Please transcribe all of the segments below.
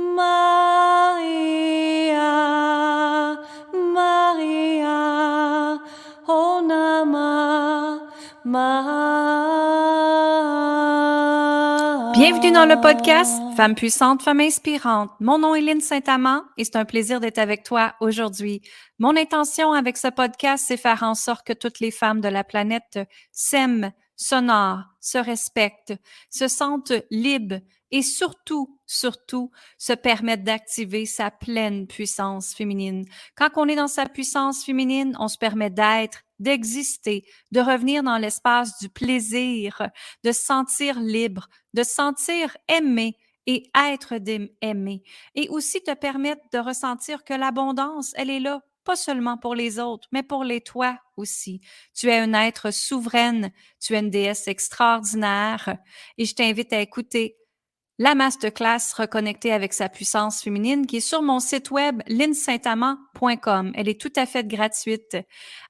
Maria, Maria, O Nama, Bienvenue dans le podcast Femmes puissantes, femmes inspirantes. Mon nom est Lynne Saint-Amand et c'est un plaisir d'être avec toi aujourd'hui. Mon intention avec ce podcast, c'est faire en sorte que toutes les femmes de la planète s'aiment, s'honorent, se respectent, se sentent libres et surtout, se permettent d'activer sa pleine puissance féminine. Quand on est dans sa puissance féminine, on se permet d'être, d'exister, de revenir dans l'espace du plaisir, de se sentir libre, de se sentir aimé et être aimé. Et aussi te permettre de ressentir que l'abondance, elle est là, pas seulement pour les autres, mais pour les toi aussi. Tu es un être souveraine, tu es une déesse extraordinaire et je t'invite à écouter la masterclass Reconnecter avec sa puissance féminine qui est sur mon site web linsaintamant.com. Elle est tout à fait gratuite.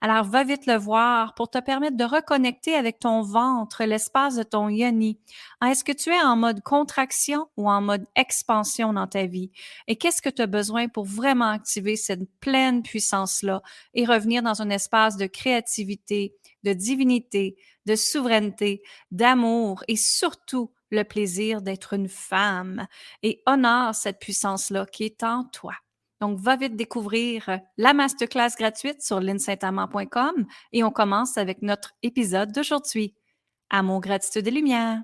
Alors, va vite le voir pour te permettre de reconnecter avec ton ventre, l'espace de ton yoni. Est-ce que tu es en mode contraction ou en mode expansion dans ta vie? Et qu'est-ce que tu as besoin pour vraiment activer cette pleine puissance-là et revenir dans un espace de créativité, de divinité, de souveraineté, d'amour et surtout le plaisir d'être une femme et honore cette puissance-là qui est en toi. Donc, va vite découvrir la masterclass gratuite sur linsaintamant.com et on commence avec notre épisode d'aujourd'hui. Amour, gratitude et lumière.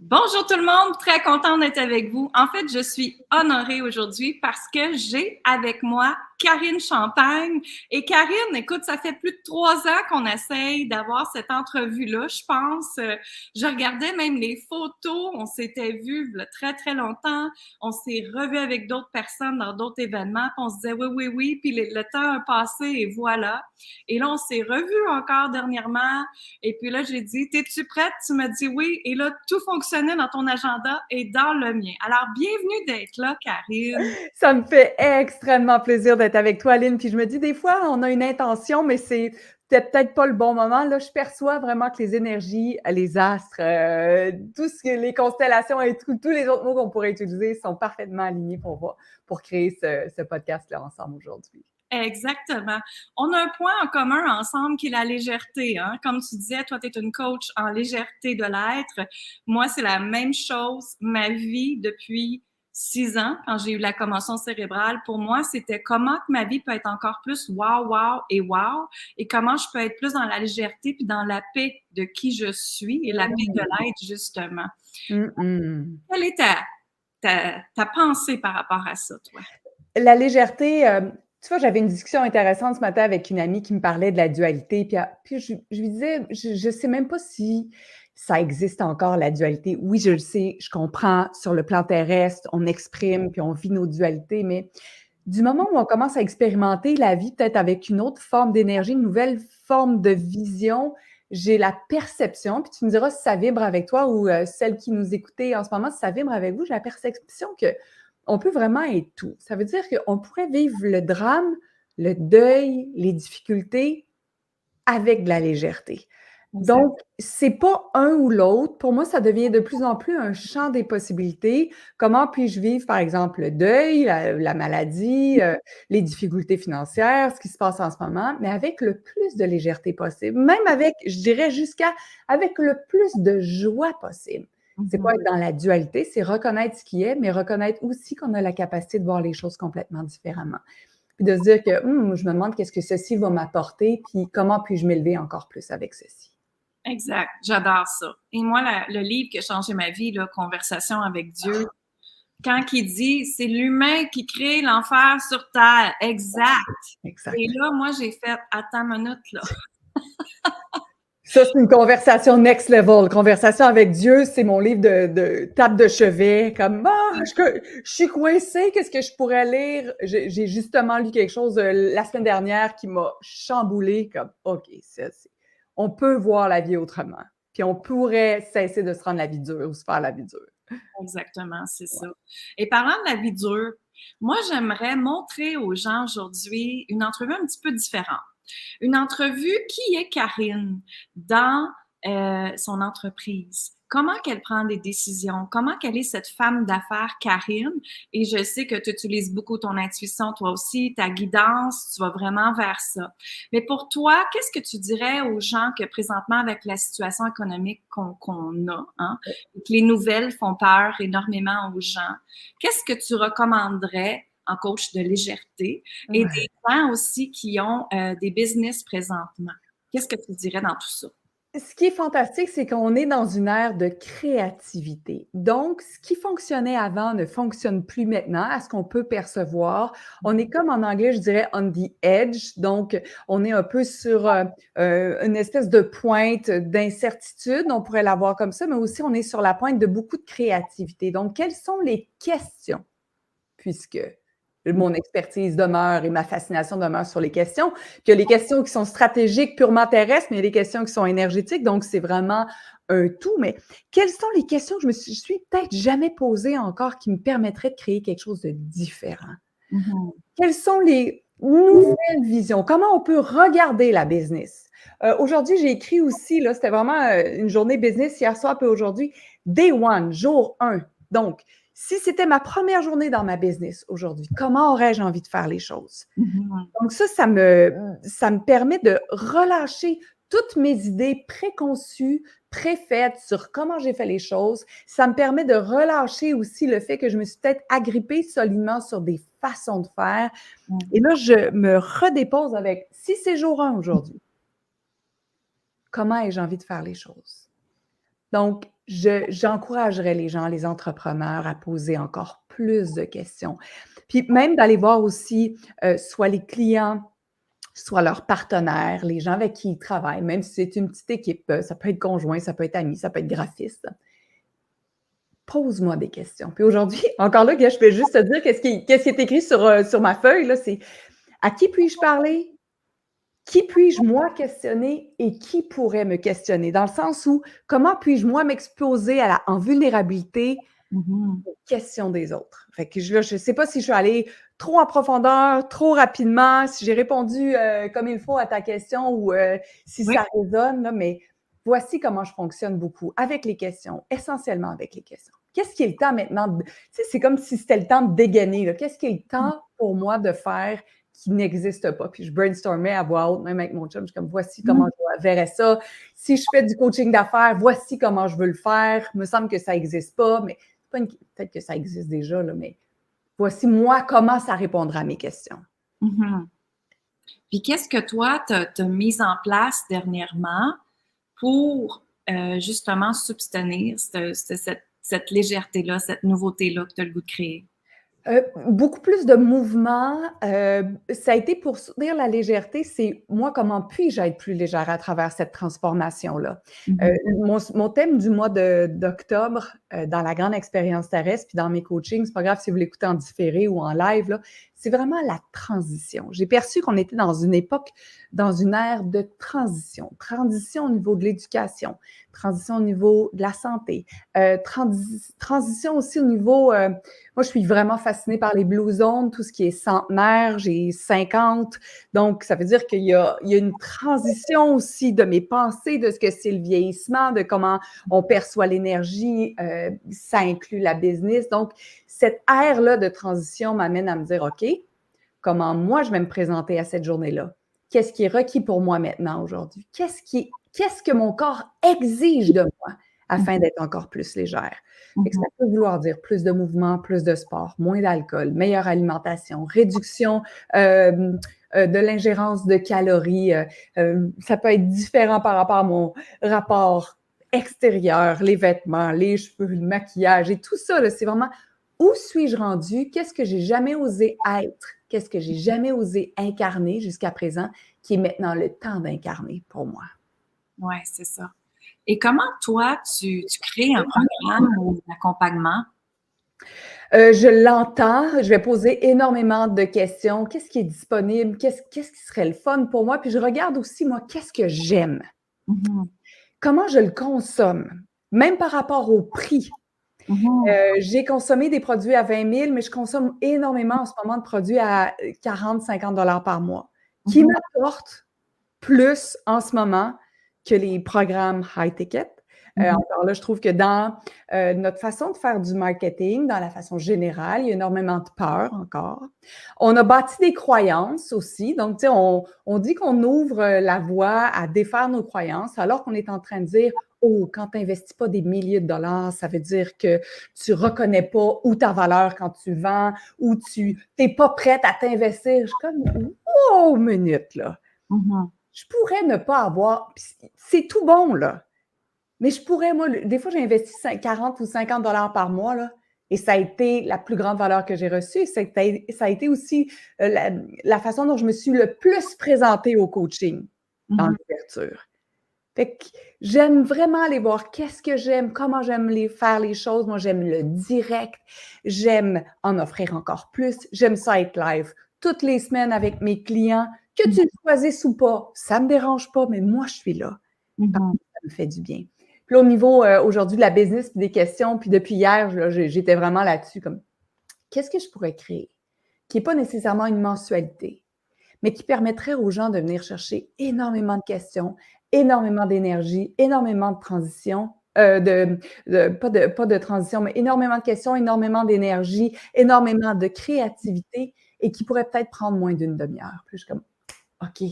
Bonjour tout le monde, très contente d'être avec vous. En fait, je suis honorée aujourd'hui parce que j'ai avec moi Karine Champagne. Et Karine, écoute, ça fait plus de 3 ans qu'on essaye d'avoir cette entrevue-là, je pense. Je regardais même les photos, on s'était vus très, très longtemps. On s'est revus avec d'autres personnes dans d'autres événements, puis on se disait oui, puis le temps a passé et voilà. Et là, on s'est revus encore dernièrement. Et puis là, j'ai dit, t'es-tu prête? Tu m'as dit oui. Et là, tout fonctionnait dans ton agenda et dans le mien. Alors, bienvenue d'être là, Karine. Ça me fait extrêmement plaisir d'être avec toi, Lynne. Puis je me dis, des fois, on a une intention, mais c'est peut-être pas le bon moment. Là, je perçois vraiment que les énergies, les astres, tout ce que les constellations et tous les autres mots qu'on pourrait utiliser sont parfaitement alignés pour créer ce podcast-là ensemble aujourd'hui. Exactement. On a un point en commun ensemble qui est la légèreté. Hein? Comme tu disais, toi, tu es une coach en légèreté de l'être. Moi, c'est la même chose. Ma vie depuis 6 ans, quand j'ai eu la commotion cérébrale, pour moi, c'était comment que ma vie peut être encore plus wow, et comment je peux être plus dans la légèreté puis dans la paix de qui je suis et la paix de l'être, justement. Quelle est ta pensée par rapport à ça, toi? La légèreté, tu vois, j'avais une discussion intéressante ce matin avec une amie qui me parlait de la dualité. Puis je lui disais, je ne sais même pas si ça existe encore, la dualité. Oui, je le sais, je comprends, sur le plan terrestre, on exprime puis on vit nos dualités, mais du moment où on commence à expérimenter la vie peut-être avec une autre forme d'énergie, une nouvelle forme de vision, j'ai la perception, puis tu me diras si ça vibre avec toi ou celle qui nous écoutait en ce moment, si ça vibre avec vous, j'ai la perception que on peut vraiment être tout. Ça veut dire qu'on pourrait vivre le drame, le deuil, les difficultés avec de la légèreté. Donc, c'est pas un ou l'autre. Pour moi, ça devient de plus en plus un champ des possibilités. Comment puis-je vivre, par exemple, le deuil, la maladie, les difficultés financières, ce qui se passe en ce moment, mais avec le plus de légèreté possible, même avec, je dirais, avec le plus de joie possible. C'est pas être dans la dualité, c'est reconnaître ce qui est, mais reconnaître aussi qu'on a la capacité de voir les choses complètement différemment. Puis de se dire que je me demande qu'est-ce que ceci va m'apporter, puis comment puis-je m'élever encore plus avec ceci. Exact, j'adore ça. Et moi, le livre qui a changé ma vie, là, Conversation avec Dieu, quand il dit c'est l'humain qui crée l'enfer sur terre, exact. Et là, moi, j'ai fait attends une minute, là. Ça, c'est une conversation next level. Conversation avec Dieu, c'est mon livre de table de chevet. Comme, je suis coincée, qu'est-ce que je pourrais lire? J'ai justement lu quelque chose la semaine dernière qui m'a chamboulée. Comme, OK, on peut voir la vie autrement. Puis on pourrait cesser de se rendre la vie dure ou se faire la vie dure. Exactement, c'est ça. Et parlant de la vie dure, moi, j'aimerais montrer aux gens aujourd'hui une entrevue un petit peu différente. Une entrevue qui est Karine dans son entreprise. comment qu'elle prend des décisions, comment qu'elle est cette femme d'affaires Karine. Et je sais que tu utilises beaucoup ton intuition, toi aussi, ta guidance, tu vas vraiment vers ça. Mais pour toi, qu'est-ce que tu dirais aux gens que présentement, avec la situation économique qu'on a, hein, et que les nouvelles font peur énormément aux gens, qu'est-ce que tu recommanderais en coach de légèreté et Ouais. des gens aussi qui ont des business présentement? Qu'est-ce que tu dirais dans tout ça? Ce qui est fantastique, c'est qu'on est dans une ère de créativité. Donc, ce qui fonctionnait avant ne fonctionne plus maintenant, à ce qu'on peut percevoir. On est comme en anglais, je dirais on the edge. Donc, on est un peu sur une espèce de pointe d'incertitude, on pourrait l'avoir comme ça, mais aussi on est sur la pointe de beaucoup de créativité. Donc, quelles sont les questions? Puisque mon expertise demeure et ma fascination demeure sur les questions. Puis il y a les questions qui sont stratégiques, purement terrestres, mais il y a les questions qui sont énergétiques. Donc, c'est vraiment un tout. Mais quelles sont les questions que je me suis peut-être jamais posées encore qui me permettraient de créer quelque chose de différent? Mm-hmm. Quelles sont les nouvelles visions? Comment on peut regarder la business? Aujourd'hui, j'ai écrit aussi, là, c'était vraiment une journée business hier soir, puis aujourd'hui, Day One, jour 1. Donc, si c'était ma première journée dans ma business aujourd'hui, comment aurais-je envie de faire les choses? Mm-hmm. Donc ça me permet de relâcher toutes mes idées préconçues, préfaites sur comment j'ai fait les choses. Ça me permet de relâcher aussi le fait que je me suis peut-être agrippée solidement sur des façons de faire. Et là, je me redépose avec, si c'est jour 1 aujourd'hui, comment ai-je envie de faire les choses? Donc, j'encouragerais les gens, les entrepreneurs à poser encore plus de questions. Puis même d'aller voir aussi soit les clients, soit leurs partenaires, les gens avec qui ils travaillent, même si c'est une petite équipe, ça peut être conjoint, ça peut être ami, ça peut être graphiste. Pose-moi des questions. Puis aujourd'hui, encore là, je peux juste te dire qu'est-ce qui est écrit sur ma feuille, là, c'est à qui puis-je parler? Qui puis-je, moi, questionner et qui pourrait me questionner? Dans le sens où, comment puis-je, moi, m'exposer en vulnérabilité aux questions des autres? Fait que je ne sais pas si je suis allée trop en profondeur, trop rapidement, si j'ai répondu comme il faut à ta question ou si ça résonne, là, mais voici comment je fonctionne beaucoup avec les questions, essentiellement avec les questions. Qu'est-ce qui est le temps maintenant? Tu sais, c'est comme si c'était le temps de dégainer. Là. Qu'est-ce qui est le temps pour moi de faire qui n'existe pas? Puis je brainstormais à voix haute, même avec mon chum, je suis comme, voici comment je verrais ça. Si je fais du coaching d'affaires, voici comment je veux le faire. Il me semble que ça n'existe pas, mais peut-être que ça existe déjà, là, mais voici moi comment ça répondra à mes questions. Mm-hmm. Puis qu'est-ce que toi, tu as mis en place dernièrement pour justement subtenir cette légèreté-là, cette nouveauté-là que tu as le goût de créer? Beaucoup plus de mouvement. Ça a été pour soutenir la légèreté, c'est moi, comment puis-je être plus légère à travers cette transformation-là? Mon thème du mois d'octobre, dans la grande expérience terrestre, puis dans mes coachings, c'est pas grave si vous l'écoutez en différé ou en live, là, c'est vraiment la transition. J'ai perçu qu'on était dans une époque, dans une ère de transition. Transition au niveau de l'éducation, transition au niveau de la santé, transition aussi au niveau... moi, je suis vraiment fascinée par les Blue Zones, tout ce qui est centenaire, j'ai 50. Donc, ça veut dire qu'il y a une transition aussi de mes pensées, de ce que c'est le vieillissement, de comment on perçoit l'énergie. Ça inclut la business. Donc, cette ère-là de transition m'amène à me dire, OK, comment moi, je vais me présenter à cette journée-là? Qu'est-ce qui est requis pour moi maintenant, aujourd'hui? Qu'est-ce que mon corps exige de moi afin d'être encore plus légère? Et que ça peut vouloir dire plus de mouvement, plus de sport, moins d'alcool, meilleure alimentation, réduction de l'ingérence de calories. Ça peut être différent par rapport à mon rapport extérieur, les vêtements, les cheveux, le maquillage et tout ça. Là, c'est vraiment où suis-je rendu? Qu'est-ce que j'ai jamais osé être? Qu'est-ce que j'ai jamais osé incarner jusqu'à présent qui est maintenant le temps d'incarner pour moi? Oui, c'est ça. Et comment, toi, tu crées un programme ou un accompagnement? Je l'entends. Je vais poser énormément de questions. Qu'est-ce qui est disponible? Qu'est-ce qui serait le fun pour moi? Puis je regarde aussi, moi, qu'est-ce que j'aime? Comment je le consomme? Même par rapport au prix. J'ai consommé des produits à 20 000, mais je consomme énormément en ce moment de produits à 40, 50 $ par mois, qui m'apportent plus en ce moment que les programmes high ticket. Encore là, je trouve que dans notre façon de faire du marketing, dans la façon générale, il y a énormément de peur encore. On a bâti des croyances aussi. Donc, tu sais, on dit qu'on ouvre la voie à défaire nos croyances alors qu'on est en train de dire « Oh, quand tu n'investis pas des milliers de dollars, ça veut dire que tu ne reconnais pas où ta valeur quand tu vends, ou tu n'es pas prête à t'investir. » Je suis comme « Oh, minute, là! Je pourrais ne pas avoir... » C'est tout bon, là. Mais je pourrais, moi, des fois, j'ai investi 40 ou 50 dollars par mois, là, et ça a été la plus grande valeur que j'ai reçue. Ça a été aussi la façon dont je me suis le plus présentée au coaching dans l'ouverture. Fait que j'aime vraiment aller voir qu'est-ce que j'aime, comment j'aime faire les choses. Moi, j'aime le direct. J'aime en offrir encore plus. J'aime ça être live toutes les semaines avec mes clients. Que tu le choisisses ou pas, ça ne me dérange pas, mais moi, je suis là. Ça me fait du bien. Puis là, au niveau aujourd'hui de la business, puis des questions, puis depuis hier, là, j'étais vraiment là-dessus, comme qu'est-ce que je pourrais créer qui n'est pas nécessairement une mensualité, mais qui permettrait aux gens de venir chercher énormément de questions, énormément d'énergie, énormément de transition, pas de transition, mais énormément de questions, énormément d'énergie, énormément de créativité et qui pourrait peut-être prendre moins d'une demi-heure. Puis je suis comme, OK,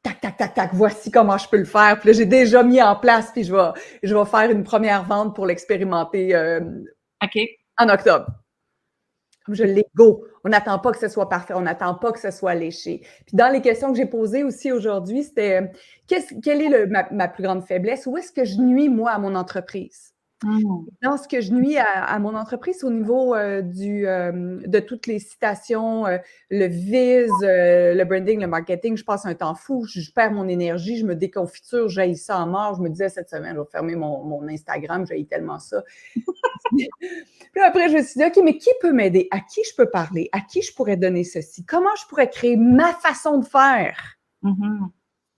tac, tac, tac, tac, voici comment je peux le faire. Puis là, j'ai déjà mis en place, puis je vais faire une première vente pour l'expérimenter en octobre. Comme je l'ai, go. On n'attend pas que ce soit parfait, on n'attend pas que ce soit léché. Puis dans les questions que j'ai posées aussi aujourd'hui, c'était quelle est ma plus grande faiblesse? Où est-ce que je nuis, moi, à mon entreprise? Dans ce que je nuis à mon entreprise, au niveau de toutes les citations, le vise, le branding, le marketing, je passe un temps fou, je perds mon énergie, je me déconfiture, j'haïs ça en mort. Je me disais cette semaine, je vais fermer mon Instagram, j'haïs tellement ça. Puis après, je me suis dit, OK, mais qui peut m'aider? À qui je peux parler? À qui je pourrais donner ceci? Comment je pourrais créer ma façon de faire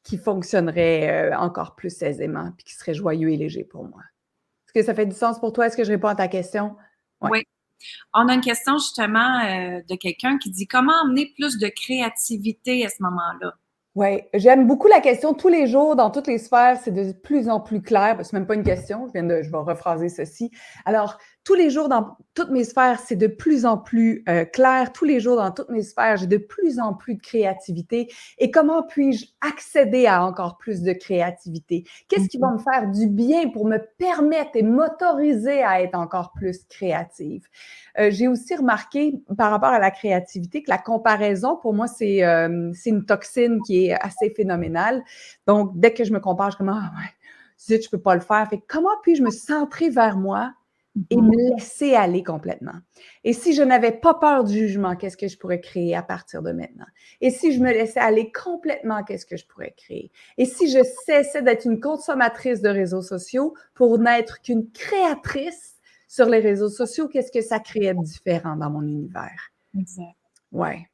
qui fonctionnerait encore plus aisément puis qui serait joyeux et léger pour moi? Est-ce que ça fait du sens pour toi? Est-ce que je réponds à ta question? Ouais. Oui. On a une question justement de quelqu'un qui dit comment amener plus de créativité à ce moment-là? Oui, j'aime beaucoup la question. Tous les jours, dans toutes les sphères, c'est de plus en plus clair. C'est même pas une question, je vais rephraser ceci. Alors, tous les jours, dans toutes mes sphères, c'est de plus en plus clair. Tous les jours, dans toutes mes sphères, j'ai de plus en plus de créativité. Et comment puis-je accéder à encore plus de créativité? Qu'est-ce qui va me faire du bien pour me permettre et m'autoriser à être encore plus créative? J'ai aussi remarqué, par rapport à la créativité, que la comparaison, pour moi, c'est une toxine qui est assez phénoménale. Donc, dès que je me compare, je suis comme « Ah ouais, zut, je peux pas le faire. » Fait que comment puis-je me centrer vers moi et me laisser aller complètement? Et si je n'avais pas peur du jugement, qu'est-ce que je pourrais créer à partir de maintenant? Et si je me laissais aller complètement, qu'est-ce que je pourrais créer? Et si je cessais d'être une consommatrice de réseaux sociaux pour n'être qu'une créatrice sur les réseaux sociaux, qu'est-ce que ça créait de différent dans mon univers? Exact. Ouais.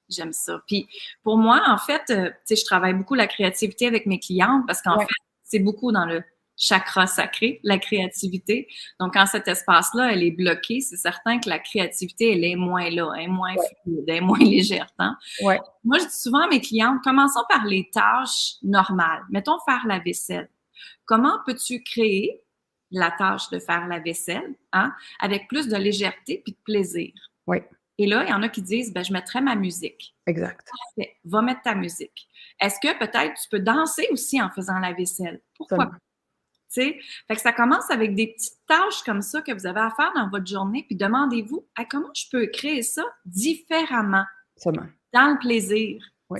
J'aime ça. Puis pour moi, en fait, tu sais, je travaille beaucoup la créativité avec mes clientes parce qu'en fait, c'est beaucoup dans le chakra sacré, la créativité. Donc, quand cet espace-là, elle est bloquée, c'est certain que la créativité, elle est moins là, elle est moins fluide, elle est moins légère. Ouais. Moi, je dis souvent à mes clientes, commençons par les tâches normales. Mettons faire la vaisselle. Comment peux-tu créer la tâche de faire la vaisselle avec plus de légèreté puis de plaisir? Oui. Et là, il y en a qui disent, je mettrais ma musique. Exact. Parfait. Va mettre ta musique. Est-ce que peut-être tu peux danser aussi en faisant la vaisselle? Pourquoi pas? Fait que ça commence avec des petites tâches comme ça que vous avez à faire dans votre journée, puis demandez-vous comment je peux créer ça différemment, dans le plaisir. Oui.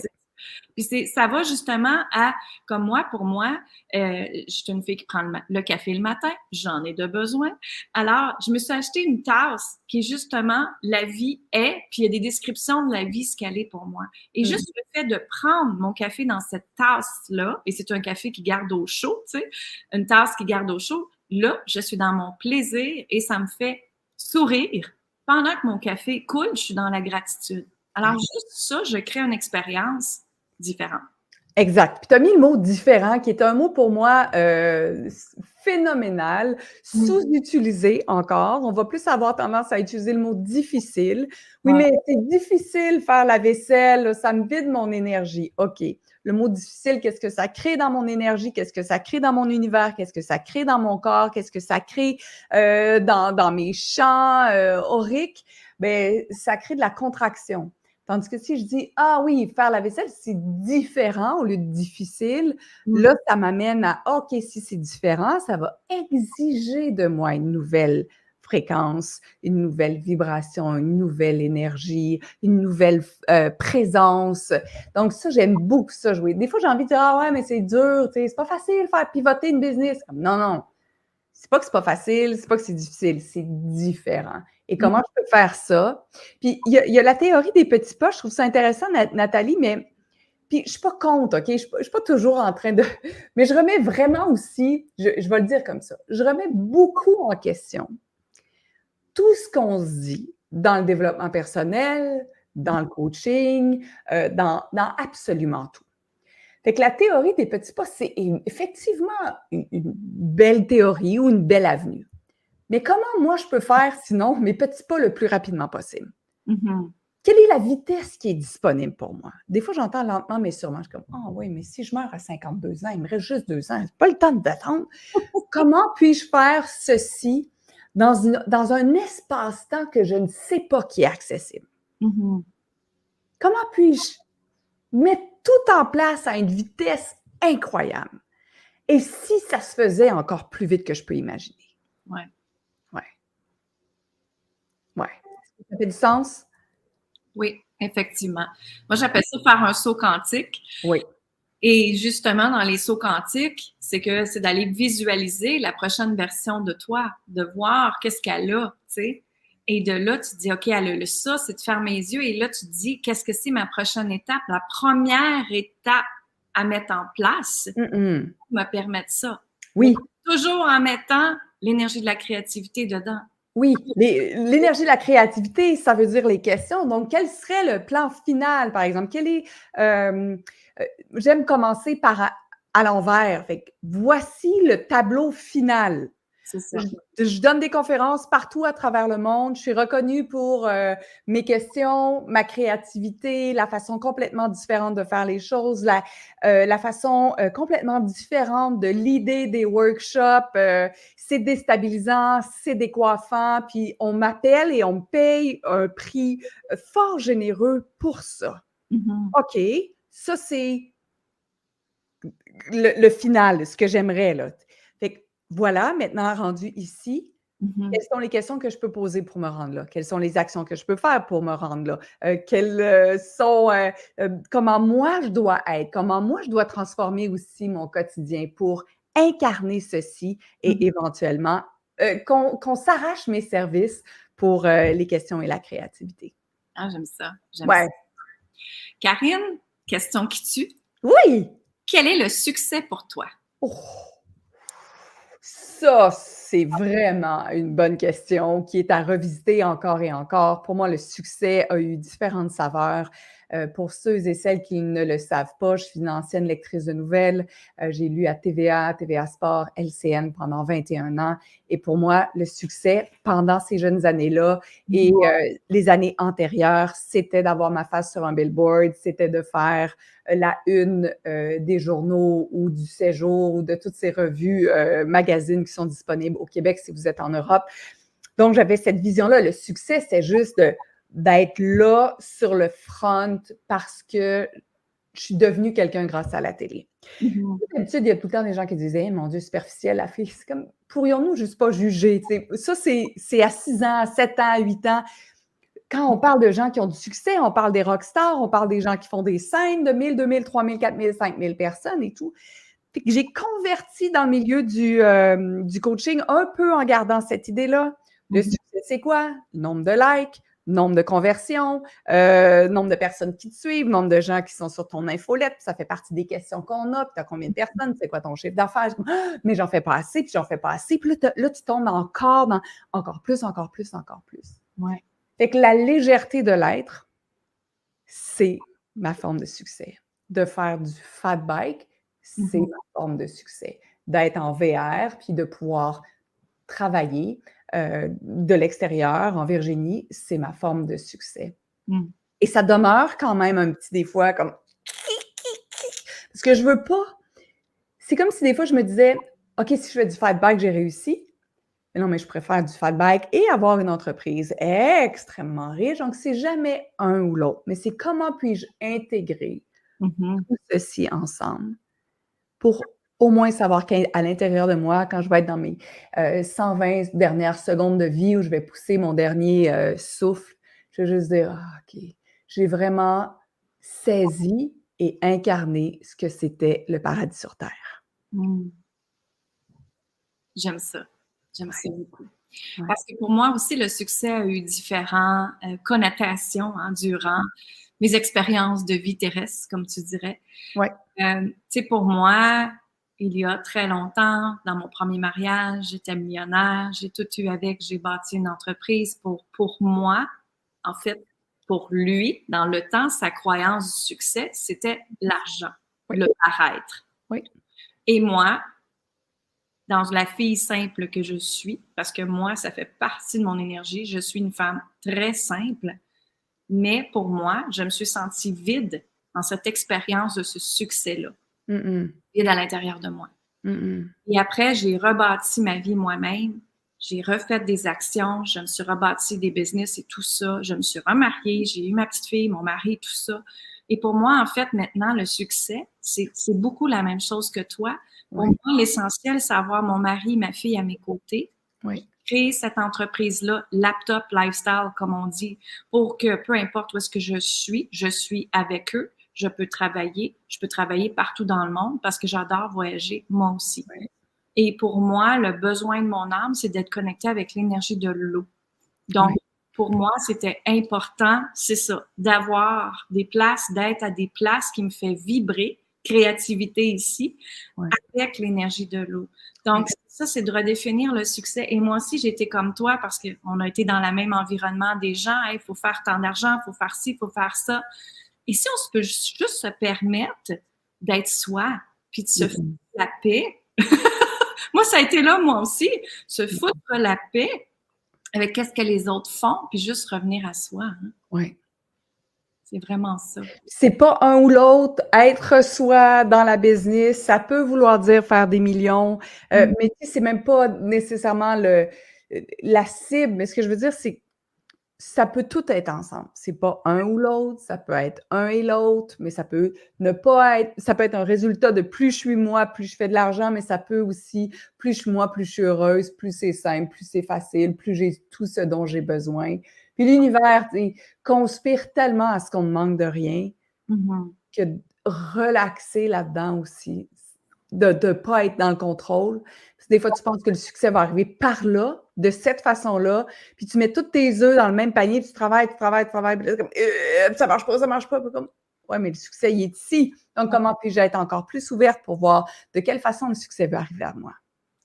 Puis ça va justement à, comme moi, pour moi, je suis une fille qui prend le café le matin, j'en ai de besoin. Alors, je me suis acheté une tasse qui est justement la vie est, puis il y a des descriptions de la vie, ce qu'elle est pour moi. Et juste le fait de prendre mon café dans cette tasse-là, et c'est un café qui garde au chaud, tu sais, une tasse qui garde au chaud, là, je suis dans mon plaisir et ça me fait sourire. Pendant que mon café coule, je suis dans la gratitude. Alors, juste ça, je crée une expérience différente. Exact. Puis tu as mis le mot différent, qui est un mot pour moi phénoménal, sous-utilisé encore. On va plus avoir tendance à utiliser le mot difficile. Oui, mais c'est difficile faire la vaisselle, là, ça me vide mon énergie. OK. Le mot difficile, qu'est-ce que ça crée dans mon énergie? Qu'est-ce que ça crée dans mon univers? Qu'est-ce que ça crée dans mon corps? Qu'est-ce que ça crée dans mes champs auriques? Ben, ça crée de la contraction. Tandis que si je dis « Ah oui, faire la vaisselle, c'est différent au lieu de difficile », là, ça m'amène à « OK, si c'est différent, ça va exiger de moi une nouvelle fréquence, une nouvelle vibration, une nouvelle énergie, une nouvelle présence. » Donc ça, j'aime beaucoup ça jouer. Des fois, j'ai envie de dire « Ah ouais, mais c'est dur, tu sais, c'est pas facile de faire pivoter une business. » Non, non. C'est pas que c'est pas facile, c'est pas que c'est difficile, c'est différent. Et comment je peux faire ça? Puis, il y a la théorie des petits pas, je trouve ça intéressant, Nathalie, mais puis je suis pas contre, OK? Je suis pas toujours en train de... Mais je remets vraiment aussi, je vais le dire comme ça, je remets beaucoup en question tout ce qu'on se dit dans le développement personnel, dans le coaching, dans absolument tout. Fait que la théorie des petits pas, c'est effectivement une belle théorie ou une belle avenue. Mais comment moi je peux faire sinon mes petits pas le plus rapidement possible? Quelle est la vitesse qui est disponible pour moi? Des fois, j'entends lentement, mais sûrement. Je suis comme, ah oui, mais si je meurs à 52 ans, il me reste juste 2 ans. C'est pas le temps d'attendre. Comment puis-je faire ceci dans un espace-temps que je ne sais pas qui est accessible? Comment puis-je mettre tout en place à une vitesse incroyable? Et si ça se faisait encore plus vite que je peux imaginer? Ouais. Est-ce que ça fait du sens? Oui, effectivement. Moi, j'appelle ça faire un saut quantique. Oui. Et justement, dans les sauts quantiques, c'est d'aller visualiser la prochaine version de toi, de voir qu'est-ce qu'elle a, tu sais. Et de là, tu te dis, OK, elle a ça, c'est de fermer les yeux. Et là, tu te dis, qu'est-ce que c'est ma prochaine étape? La première étape à mettre en place me permettre ça. Oui. Toujours en mettant l'énergie de la créativité dedans. Oui, l'énergie de la créativité, ça veut dire les questions. Donc, quel serait le plan final, par exemple? J'aime commencer par à l'envers. Fait que voici le tableau final. C'est ça. Je donne des conférences partout à travers le monde. Je suis reconnue pour mes questions, ma créativité, la façon complètement différente de faire les choses, la façon complètement différente de l'idée des workshops. C'est déstabilisant, c'est décoiffant, puis on m'appelle et on me paye un prix fort généreux pour ça. OK, ça c'est le final, ce que j'aimerais, là. Fait que voilà, maintenant rendu ici, quelles sont les questions que je peux poser pour me rendre là? Quelles sont les actions que je peux faire pour me rendre là? Comment moi je dois être? Comment moi je dois transformer aussi mon quotidien pour incarner ceci et éventuellement qu'on s'arrache mes services pour les questions et la créativité. Ah, j'aime ça. J'aime ça. Karine, question qui tue. Oui! Quel est le succès pour toi? Oh. Ça, c'est vraiment une bonne question qui est à revisiter encore et encore. Pour moi, le succès a eu différentes saveurs. Pour ceux et celles qui ne le savent pas, je suis une ancienne lectrice de nouvelles. J'ai lu à TVA, TVA Sport, LCN pendant 21 ans. Et pour moi, le succès pendant ces jeunes années-là et les années antérieures, c'était d'avoir ma face sur un billboard, c'était de faire la une des journaux ou du Séjour ou de toutes ces revues, magazines qui sont disponibles au Québec si vous êtes en Europe. Donc, j'avais cette vision-là. Le succès, c'est juste d'être là sur le front parce que je suis devenue quelqu'un grâce à la télé. D'habitude, il y a tout le temps des gens qui disaient hey, « Mon Dieu, superficiel, la fille, c'est comme, pourrions-nous juste pas juger? » Ça, c'est à 6 ans, 7 ans, 8 ans. Quand on parle de gens qui ont du succès, on parle des rockstars, on parle des gens qui font des scènes de 1000, 2000, 3000, 4000, 5000 personnes et tout. Puis j'ai converti dans le milieu du coaching un peu en gardant cette idée-là. Le succès, c'est quoi? Nombre de likes, nombre de conversions, nombre de personnes qui te suivent, nombre de gens qui sont sur ton infolette. Ça fait partie des questions qu'on a. Puis tu as combien de personnes? C'est quoi ton chiffre d'affaires? Mais j'en fais pas assez, puis j'en fais pas assez. Puis là, tu tombes encore dans encore plus, encore plus, encore plus. Ouais. Fait que la légèreté de l'être, c'est ma forme de succès. de faire du fat bike, c'est ma forme de succès. D'être en VR, puis de pouvoir travailler de l'extérieur en Virginie, c'est ma forme de succès. Mm. Et ça demeure quand même un petit des fois comme... Parce que je veux pas... C'est comme si des fois je me disais, OK, si je fais du fat bike, j'ai réussi. Mais non, mais je préfère du fat bike et avoir une entreprise extrêmement riche. Donc, c'est jamais un ou l'autre. Mais c'est comment puis-je intégrer tout ceci ensemble pour au moins savoir qu'à l'intérieur de moi, quand je vais être dans mes 120 dernières secondes de vie où je vais pousser mon dernier souffle, je vais juste dire, OK, j'ai vraiment saisi et incarné ce que c'était le paradis sur Terre. J'aime ça. J'aime ça beaucoup. Ouais. Parce que pour moi aussi, le succès a eu différentes connotations durant mes expériences de vie terrestre, comme tu dirais. Ouais. Tu sais, pour moi, il y a très longtemps, dans mon premier mariage, j'étais millionnaire, j'ai tout eu avec, j'ai bâti une entreprise. Pour moi, en fait, pour lui, dans le temps, sa croyance du succès, c'était l'argent, le paraître. Oui. Et moi, dans la fille simple que je suis, parce que moi, ça fait partie de mon énergie, je suis une femme très simple, mais pour moi, je me suis sentie vide dans cette expérience de ce succès-là, vide à l'intérieur de moi. Et après, j'ai rebâti ma vie moi-même, j'ai refait des actions, je me suis rebâti des business et tout ça, je me suis remariée, j'ai eu ma petite fille, mon mari, tout ça. Et pour moi, en fait, maintenant, le succès, c'est beaucoup la même chose que toi. Pour moi, l'essentiel, c'est avoir mon mari, ma fille à mes côtés. Oui. Créer cette entreprise-là, laptop lifestyle, comme on dit, pour que peu importe où est-ce que je suis avec eux. Je peux travailler partout dans le monde parce que j'adore voyager, moi aussi. Oui. Et pour moi, le besoin de mon âme, c'est d'être connecté avec l'énergie de l'eau. Donc, pour moi, c'était important, c'est ça, d'avoir des places, d'être à des places qui me fait vibrer, créativité ici, avec l'énergie de l'eau. Donc, ça, c'est de redéfinir le succès. Et moi aussi, j'étais comme toi parce qu'on a été dans le même environnement des gens. Il faut faire tant d'argent, il faut faire ci, il faut faire ça. Et si on peut juste se permettre d'être soi, puis de se foutre la paix, moi, ça a été là, moi aussi, se foutre la paix avec qu'est-ce que les autres font, puis juste revenir à soi. Oui. C'est vraiment ça. C'est pas un ou l'autre. Être soi dans la business, ça peut vouloir dire faire des millions, mais tu sais, c'est même pas nécessairement la cible. Mais ce que je veux dire, c'est que ça peut tout être ensemble. C'est pas un ou l'autre, ça peut être un et l'autre, mais ça peut ne pas être. Ça peut être un résultat de plus je suis moi, plus je fais de l'argent, mais ça peut aussi, plus je suis moi, plus je suis heureuse, plus c'est simple, plus c'est facile, plus j'ai tout ce dont j'ai besoin. Puis l'univers, conspire tellement à ce qu'on ne manque de rien que de relaxer là-dedans aussi, de ne pas être dans le contrôle. Parce que des fois, tu penses que le succès va arriver par là, de cette façon-là, puis tu mets tous tes œufs dans le même panier, puis tu travailles, puis là, comme, ça marche pas, puis comme, ouais, mais le succès, il est ici. Donc, comment puis-je être encore plus ouverte pour voir de quelle façon le succès va arriver à moi?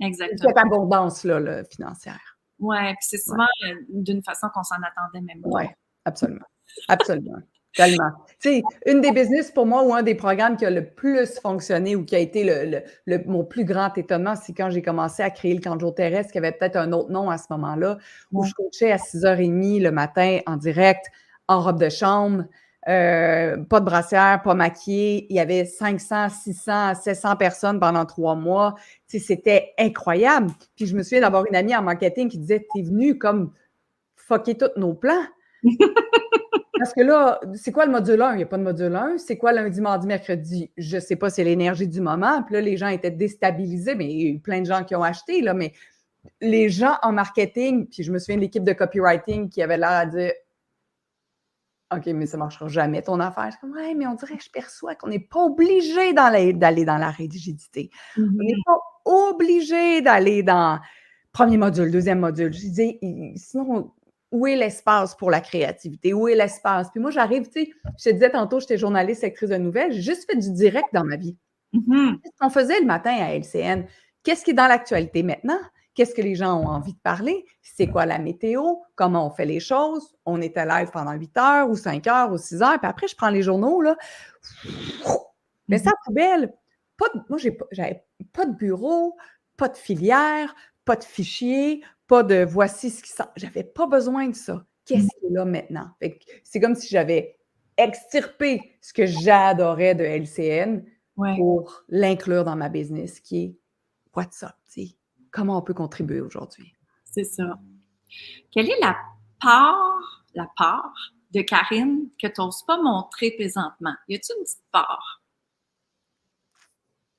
Exactement. Cette abondance-là, financière. Oui, puis c'est souvent d'une façon qu'on s'en attendait même pas. Oui, absolument. Absolument. Tellement. Tu sais, une des business pour moi ou un des programmes qui a le plus fonctionné ou qui a été mon plus grand étonnement, c'est quand j'ai commencé à créer le camp de jour terrestre, qui avait peut-être un autre nom à ce moment-là, où je coachais à 6h30 le matin en direct, en robe de chambre, pas de brassière, pas maquillée. Il y avait 500, 600, 700 personnes pendant 3 mois. Tu sais, c'était incroyable. Puis je me souviens d'avoir une amie en marketing qui disait « T'es venue comme fucker tous nos plans. » Parce que là, c'est quoi le module 1? Il n'y a pas de module 1. C'est quoi lundi, mardi, mercredi? Je ne sais pas, c'est l'énergie du moment. Puis là, les gens étaient déstabilisés, mais il y a eu plein de gens qui ont acheté, là, mais les gens en marketing, puis je me souviens de l'équipe de copywriting qui avait l'air à dire « OK, mais ça ne marchera jamais ton affaire. » Je suis comme « Ouais, mais on dirait que je perçois qu'on n'est pas obligé d'aller dans la rigidité. On n'est pas obligé d'aller dans premier module, deuxième module. » Je dis « Sinon, où est l'espace pour la créativité? Où est l'espace? » Puis moi, j'arrive, tu sais, je te disais tantôt, j'étais journaliste, lectrice de nouvelles, j'ai juste fait du direct dans ma vie. Qu'est-ce qu'on faisait le matin à LCN? Qu'est-ce qui est dans l'actualité maintenant? Qu'est-ce que les gens ont envie de parler? C'est quoi la météo? Comment on fait les choses? On est à live pendant 8 heures ou 5 heures ou 6 heures. Puis après, je prends les journaux, là. Mais ça, poubelle, moi, j'avais pas de bureau, pas de filière, pas de fichier, pas de voici ce qui sent. J'avais pas besoin de ça. Qu'est-ce qui est là maintenant? C'est comme si j'avais extirpé ce que j'adorais de LCN pour l'inclure dans ma business, qui est what's up, comment on peut contribuer aujourd'hui. C'est ça. Quelle est la part de Karine que tu n'oses pas montrer présentement? Y a-t-il une petite part?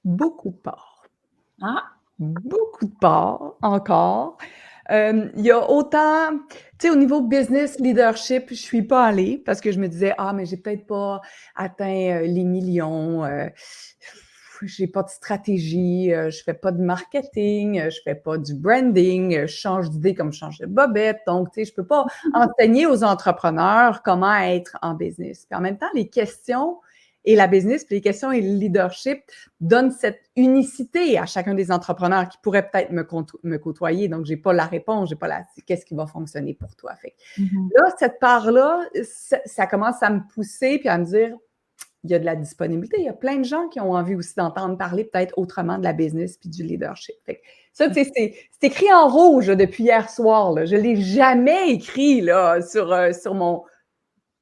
Beaucoup de parts. Ah! Beaucoup de parts, encore. Il y a autant, tu sais, au niveau business leadership, je suis pas allée parce que je me disais, mais j'ai peut-être pas atteint les millions, j'ai pas de stratégie, je fais pas de marketing, je fais pas du branding, je change d'idée comme je change de bobette. Donc, tu sais, je peux pas enseigner aux entrepreneurs comment être en business. Puis en même temps, les questions et la business, puis les questions et le leadership donnent cette unicité à chacun des entrepreneurs qui pourraient peut-être me côtoyer. Donc, j'ai pas la réponse, j'ai pas qu'est-ce qui va fonctionner pour toi. Fait là, cette part-là, ça commence à me pousser puis à me dire, il y a de la disponibilité. Il y a plein de gens qui ont envie aussi d'entendre parler peut-être autrement de la business puis du leadership. Fait que ça, tu sais, c'est écrit en rouge depuis hier soir. Là. Je ne l'ai jamais écrit là, sur mon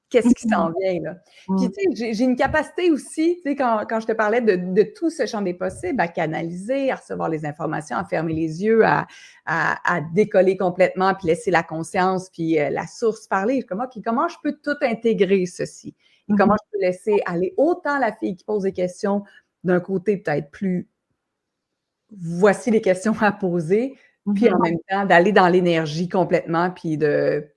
qu'est-ce qui s'en vient. Là. Puis, tu sais, j'ai une capacité aussi, tu sais, quand je te parlais de tout ce champ des possibles, à canaliser, à recevoir les informations, à fermer les yeux, à décoller complètement, puis laisser la conscience, puis la source parler. Comment je peux tout intégrer ceci? Et comment je peux laisser aller autant la fille qui pose des questions d'un côté peut-être plus voici les questions à poser, puis en même temps d'aller dans l'énergie complètement, puis de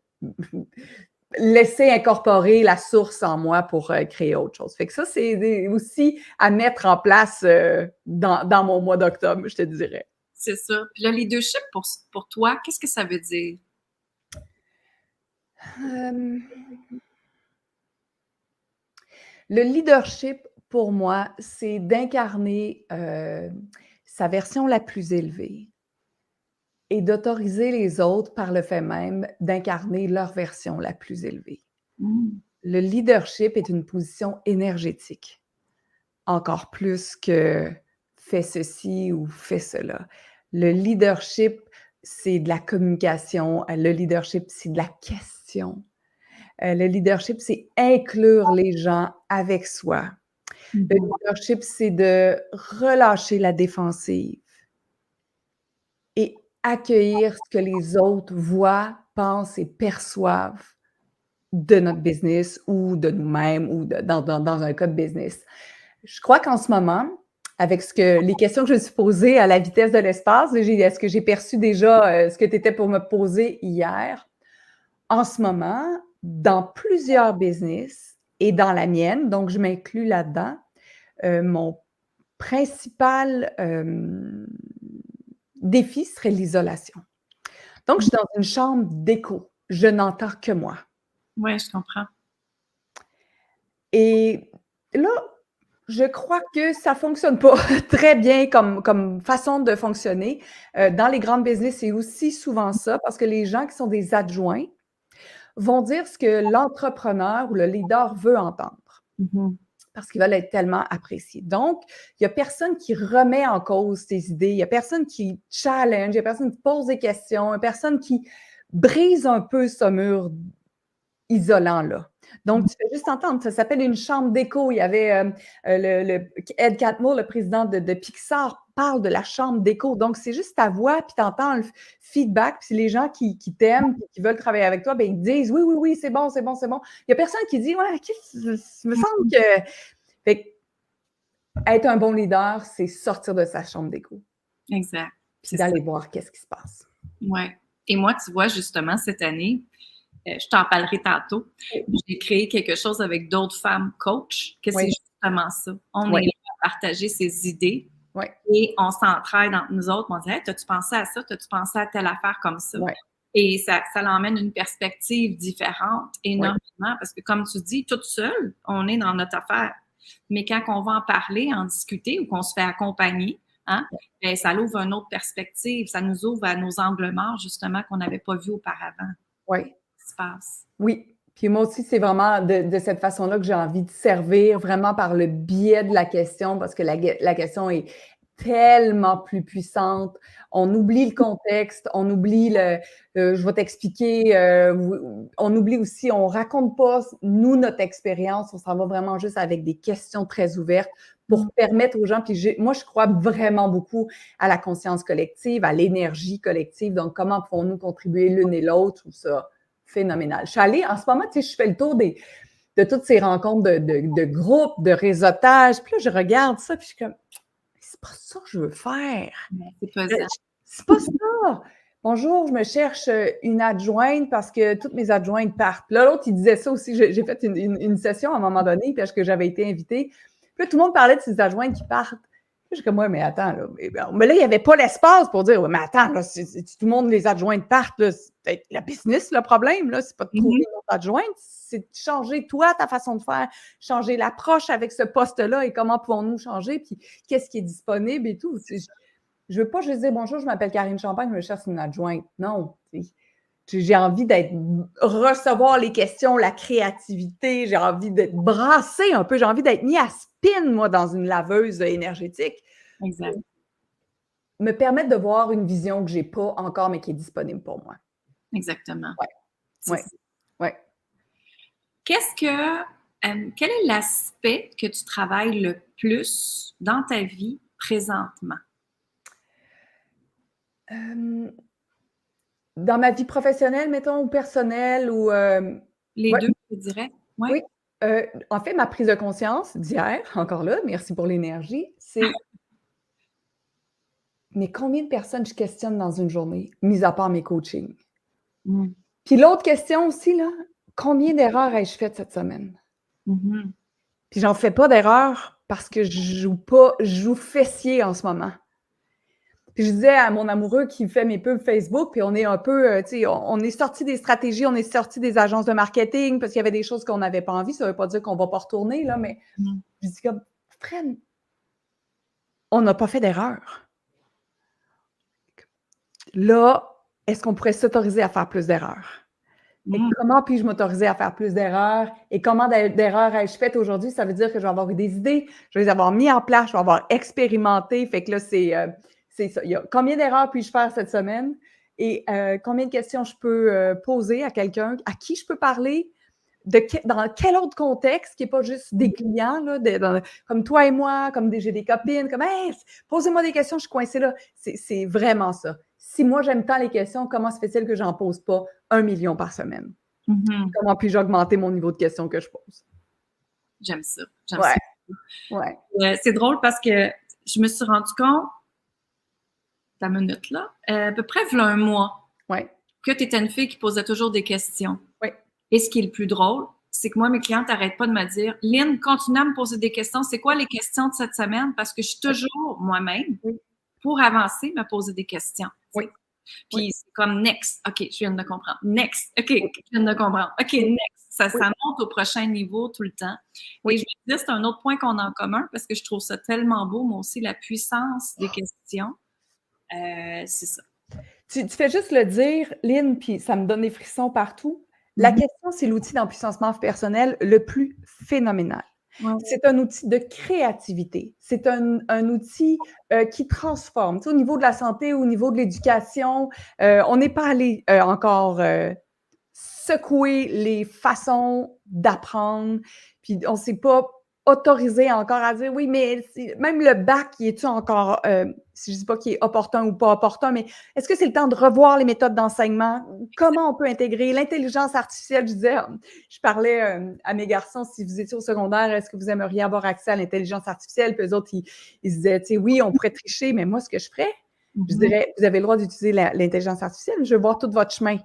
laisser incorporer la source en moi pour créer autre chose. Fait que ça, c'est aussi à mettre en place dans mon mois d'octobre, je te dirais. C'est ça. Puis le leadership, pour toi, qu'est-ce que ça veut dire? Le leadership, pour moi, c'est d'incarner sa version la plus élevée et d'autoriser les autres, par le fait même, d'incarner leur version la plus élevée. Le leadership est une position énergétique, encore plus que fais ceci ou fais cela. Le leadership, c'est de la communication. Le leadership, c'est de la question. Le leadership, c'est inclure les gens avec soi. Le leadership, c'est de relâcher la défensive et accueillir ce que les autres voient, pensent et perçoivent de notre business ou de nous-mêmes ou dans un cas de business. Je crois qu'en ce moment, avec les questions que je me suis posées à la vitesse de l'espace, est-ce que j'ai perçu déjà ce que tu étais pour me poser hier? En ce moment, dans plusieurs business et dans la mienne, donc je m'inclus là-dedans, mon principal défi serait l'isolation. Donc, je suis dans une chambre d'écho. Je n'entends que moi. Oui, je comprends. Et là, je crois que ça ne fonctionne pas très bien comme façon de fonctionner. Dans les grandes business, c'est aussi souvent ça, parce que les gens qui sont des adjoints vont dire ce que l'entrepreneur ou le leader veut entendre. Parce qu'ils veulent être tellement appréciés. Donc, il n'y a personne qui remet en cause tes idées, il n'y a personne qui challenge, il n'y a personne qui pose des questions, il n'y a personne qui brise un peu ce mur isolant-là. Donc, tu fais juste entendre, ça s'appelle une chambre d'écho. Il y avait Ed Catmull, le président de Pixar, parle de la chambre d'écho. Donc, c'est juste ta voix, puis tu entends le feedback. Puis les gens qui t'aiment, puis qui veulent travailler avec toi, bien, ils disent oui, c'est bon. Il n'y a personne qui dit ouais, me semble que. Fait que être un bon leader, c'est sortir de sa chambre d'écho. Exact. Puis d'aller voir qu'est-ce qui se passe. Oui. Et moi, tu vois, justement, cette année, je t'en parlerai tantôt. J'ai créé quelque chose avec d'autres femmes coachs, que c'est justement ça. On est là à partager ses idées et on s'entraide entre nous autres. On dit hey, t'as-tu pensé à ça? T'as-tu pensé à telle affaire comme ça? Et ça l'emmène une perspective différente énormément parce que, comme tu dis, toute seule, on est dans notre affaire. Mais quand on va en parler, en discuter ou qu'on se fait accompagner, bien, ça l'ouvre une autre perspective. Ça nous ouvre à nos angles morts, justement, qu'on n'avait pas vus auparavant. Oui. Se passe. Oui, Puis moi aussi, c'est vraiment de cette façon-là que j'ai envie de servir, vraiment par le biais de la question, parce que la question est tellement plus puissante. On oublie le contexte, on oublie je vais t'expliquer, on oublie aussi, on raconte pas, nous, notre expérience, on s'en va vraiment juste avec des questions très ouvertes pour permettre aux gens, puis moi, je crois vraiment beaucoup à la conscience collective, à l'énergie collective, donc comment pouvons-nous contribuer l'une et l'autre, ou ça, phénoménal. Je suis allée, en ce moment, tu sais, je fais le tour de toutes ces rencontres de groupes, de réseautage, puis là, je regarde ça, puis je suis comme, c'est pas ça que je veux faire. C'est pas ça. C'est pas ça. Bonjour, je me cherche une adjointe parce que toutes mes adjointes partent. Puis là, l'autre, il disait ça aussi. J'ai fait une session à un moment donné parce que j'avais été invitée. Puis là, tout le monde parlait de ces adjointes qui partent. Puis je suis comme, ouais, mais attends, là. Mais là, il n'y avait pas l'espace pour dire, ouais, mais attends, là, si tout le monde, les adjointes partent, là, c'est peut-être la business, le problème, là. C'est pas de trouver une autre adjointe, c'est de changer, toi, ta façon de faire, changer l'approche avec ce poste-là et comment pouvons-nous changer, puis qu'est-ce qui est disponible et tout. Je veux pas juste dire bonjour, je m'appelle Karine Champagne, je me cherche une adjointe. Non. J'ai envie recevoir les questions, la créativité, j'ai envie d'être brassée un peu, j'ai envie d'être mis à spin, moi, dans une laveuse énergétique. Exact. Me permettre de voir une vision que j'ai pas encore, mais qui est disponible pour moi. Exactement. Ouais. Quel est l'aspect que tu travailles le plus dans ta vie présentement? Dans ma vie professionnelle, mettons, ou personnelle, ou... Les deux, je dirais. Ouais. Oui. En fait, ma prise de conscience d'hier, encore là, merci pour l'énergie, c'est... Mais combien de personnes je questionne dans une journée, mis à part mes coachings? Puis l'autre question aussi, là, combien d'erreurs ai-je faites cette semaine? Puis j'en fais pas d'erreurs parce que je joue fessier en ce moment. Puis je disais à mon amoureux qui fait mes pubs Facebook, puis on est un peu, tu sais, on est sorti des stratégies, on est sorti des agences de marketing parce qu'il y avait des choses qu'on n'avait pas envie. Ça ne veut pas dire qu'on ne va pas retourner, là, mais je dis comme, Fred, on n'a pas fait d'erreur. Là, est-ce qu'on pourrait s'autoriser à faire plus d'erreurs? Et comment puis-je m'autoriser à faire plus d'erreurs? Et comment d'erreurs ai-je faites aujourd'hui? Ça veut dire que je vais avoir eu des idées, je vais les avoir mis en place, je vais avoir expérimenté. Fait que là, c'est ça. Il y a combien d'erreurs puis-je faire cette semaine? Et combien de questions je peux poser à quelqu'un? À qui je peux parler? Dans quel autre contexte qui n'est pas juste des clients, là, comme toi et moi, comme j'ai des copines, comme hey, posez-moi des questions, je suis coincée là. C'est vraiment ça. Si moi j'aime tant les questions, comment se fait-il que j'en pose pas 1 million par semaine? Comment puis-je augmenter mon niveau de questions que je pose? J'aime ça. Ouais. C'est drôle parce que je me suis rendu compte, ta minute là, à peu près il y a un mois, que tu étais une fille qui posait toujours des questions. Oui. Et ce qui est le plus drôle, c'est que moi, mes clientes n'arrêtent pas de me dire « Lynn, continue à me poser des questions. C'est quoi les questions de cette semaine? » Parce que je suis toujours moi-même, pour avancer, me poser des questions. Oui. Puis c'est comme « Next. OK, je viens de comprendre. Next. OK, je viens de comprendre. OK, next. » Ça monte au prochain niveau tout le temps. Et je me dis, c'est un autre point qu'on a en commun parce que je trouve ça tellement beau, moi aussi, la puissance des questions. C'est ça. Tu fais juste le dire, Lynn, puis ça me donne des frissons partout. La question, c'est l'outil d'empuissancement personnel le plus phénoménal. C'est un outil de créativité. C'est un outil qui transforme. Tu sais, au niveau de la santé, au niveau de l'éducation, on n'est pas allé encore secouer les façons d'apprendre. Puis on ne s'est pas autorisé encore à dire oui, mais même le bac, il est-tu encore, si je ne dis pas qu'il est opportun ou pas opportun, mais est-ce que c'est le temps de revoir les méthodes d'enseignement? Comment on peut intégrer l'intelligence artificielle? Je parlais à mes garçons, si vous étiez au secondaire, est-ce que vous aimeriez avoir accès à l'intelligence artificielle? Puis eux autres, ils se disaient, tu sais, oui, on pourrait tricher, mais moi, ce que je ferais, je dirais, vous avez le droit d'utiliser l'intelligence artificielle, je veux voir tout votre chemin.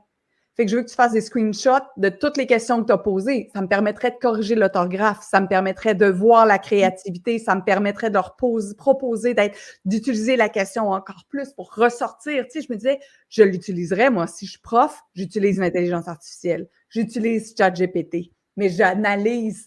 Fait que je veux que tu fasses des screenshots de toutes les questions que tu as posées. Ça me permettrait de corriger l'orthographe, ça me permettrait de voir la créativité, ça me permettrait de leur proposer d'utiliser la question encore plus pour ressortir. Tu sais, je me disais, je l'utiliserais, moi, si je suis prof, j'utilise l'intelligence artificielle, j'utilise ChatGPT, mais j'analyse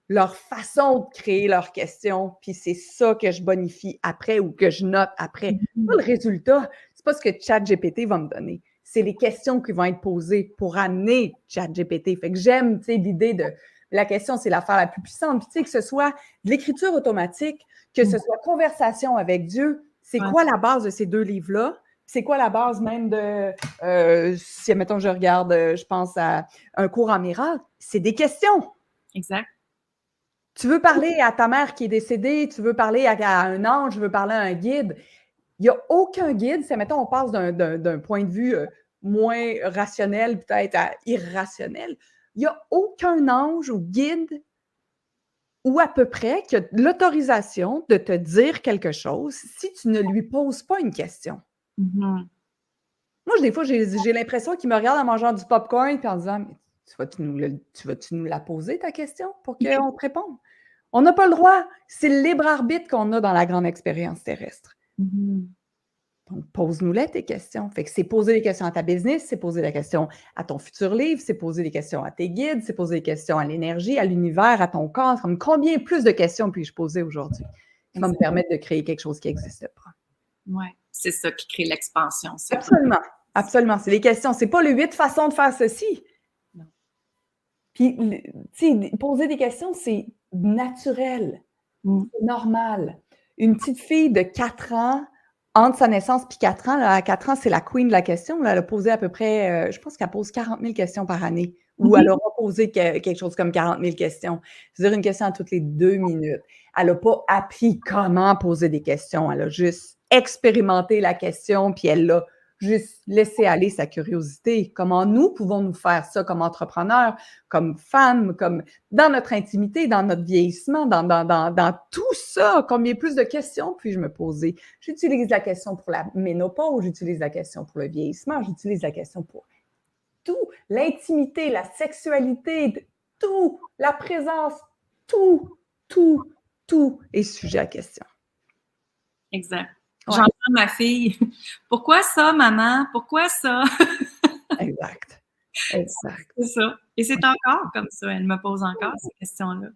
leur façon de créer leurs questions, puis c'est ça que je bonifie après ou que je note après. Pas le résultat, c'est pas ce que ChatGPT va me donner. c'est les questions qui vont être posées pour amener ChatGPT. Fait que j'aime, tu sais, l'idée de la question, c'est l'affaire la plus puissante. Puis, tu sais, que ce soit de l'écriture automatique, que ce soit conversation avec Dieu, c'est quoi la base de ces deux livres-là? C'est quoi la base même de, si, admettons, je regarde, je pense à un cours en miracle, c'est des questions. Exact. Tu veux parler à ta mère qui est décédée, tu veux parler à un ange, tu veux parler à un guide. Il n'y a aucun guide, si, admettons, on passe d'un point de vue moins rationnel, peut-être à irrationnel. Il n'y a aucun ange ou guide ou à peu près qui a l'autorisation de te dire quelque chose si tu ne lui poses pas une question. Mm-hmm. Moi, des fois, j'ai l'impression qu'il me regarde en mangeant du popcorn et en disant mais tu vas-tu nous la poser, ta question, pour qu'on te réponde? On n'a pas le droit. C'est le libre arbitre qu'on a dans la grande expérience terrestre. Mm-hmm. Donc, pose-nous-les tes questions. Fait que c'est poser des questions à ta business, c'est poser la question à ton futur livre, c'est poser des questions à tes guides, c'est poser des questions à l'énergie, à l'univers, à ton corps. Comme combien plus de questions puis-je poser aujourd'hui qui va me permettre de créer quelque chose qui n'existe pas? Oui, c'est ça qui crée l'expansion. Absolument. Absolument. C'est les questions. C'est pas les 8 façons de faire ceci. Non. Puis, tu sais, poser des questions, c'est naturel. C'est normal. Une petite fille de 4 ans, entre sa naissance puis 4 ans, là, à 4 ans, c'est la queen de la question. Là, elle a posé à peu près, je pense qu'elle pose 40 000 questions par année. Ou elle aura posé quelque chose comme 40 000 questions. C'est-à-dire une question à toutes les 2 minutes. Elle n'a pas appris comment poser des questions. Elle a juste expérimenté la question, puis elle l'a juste laissé aller sa curiosité. Comment nous pouvons-nous faire ça comme entrepreneurs, comme femmes, comme dans notre intimité, dans notre vieillissement, dans tout ça? Combien plus de questions puis-je me poser? J'utilise la question pour la ménopause, j'utilise la question pour le vieillissement, j'utilise la question pour tout, l'intimité, la sexualité, tout, la présence, tout est sujet à question. Exact. Ouais. J'entends ma fille. Pourquoi ça, maman? Pourquoi ça? Exact. C'est ça. Et c'est encore comme ça. Elle me pose encore ces questions-là.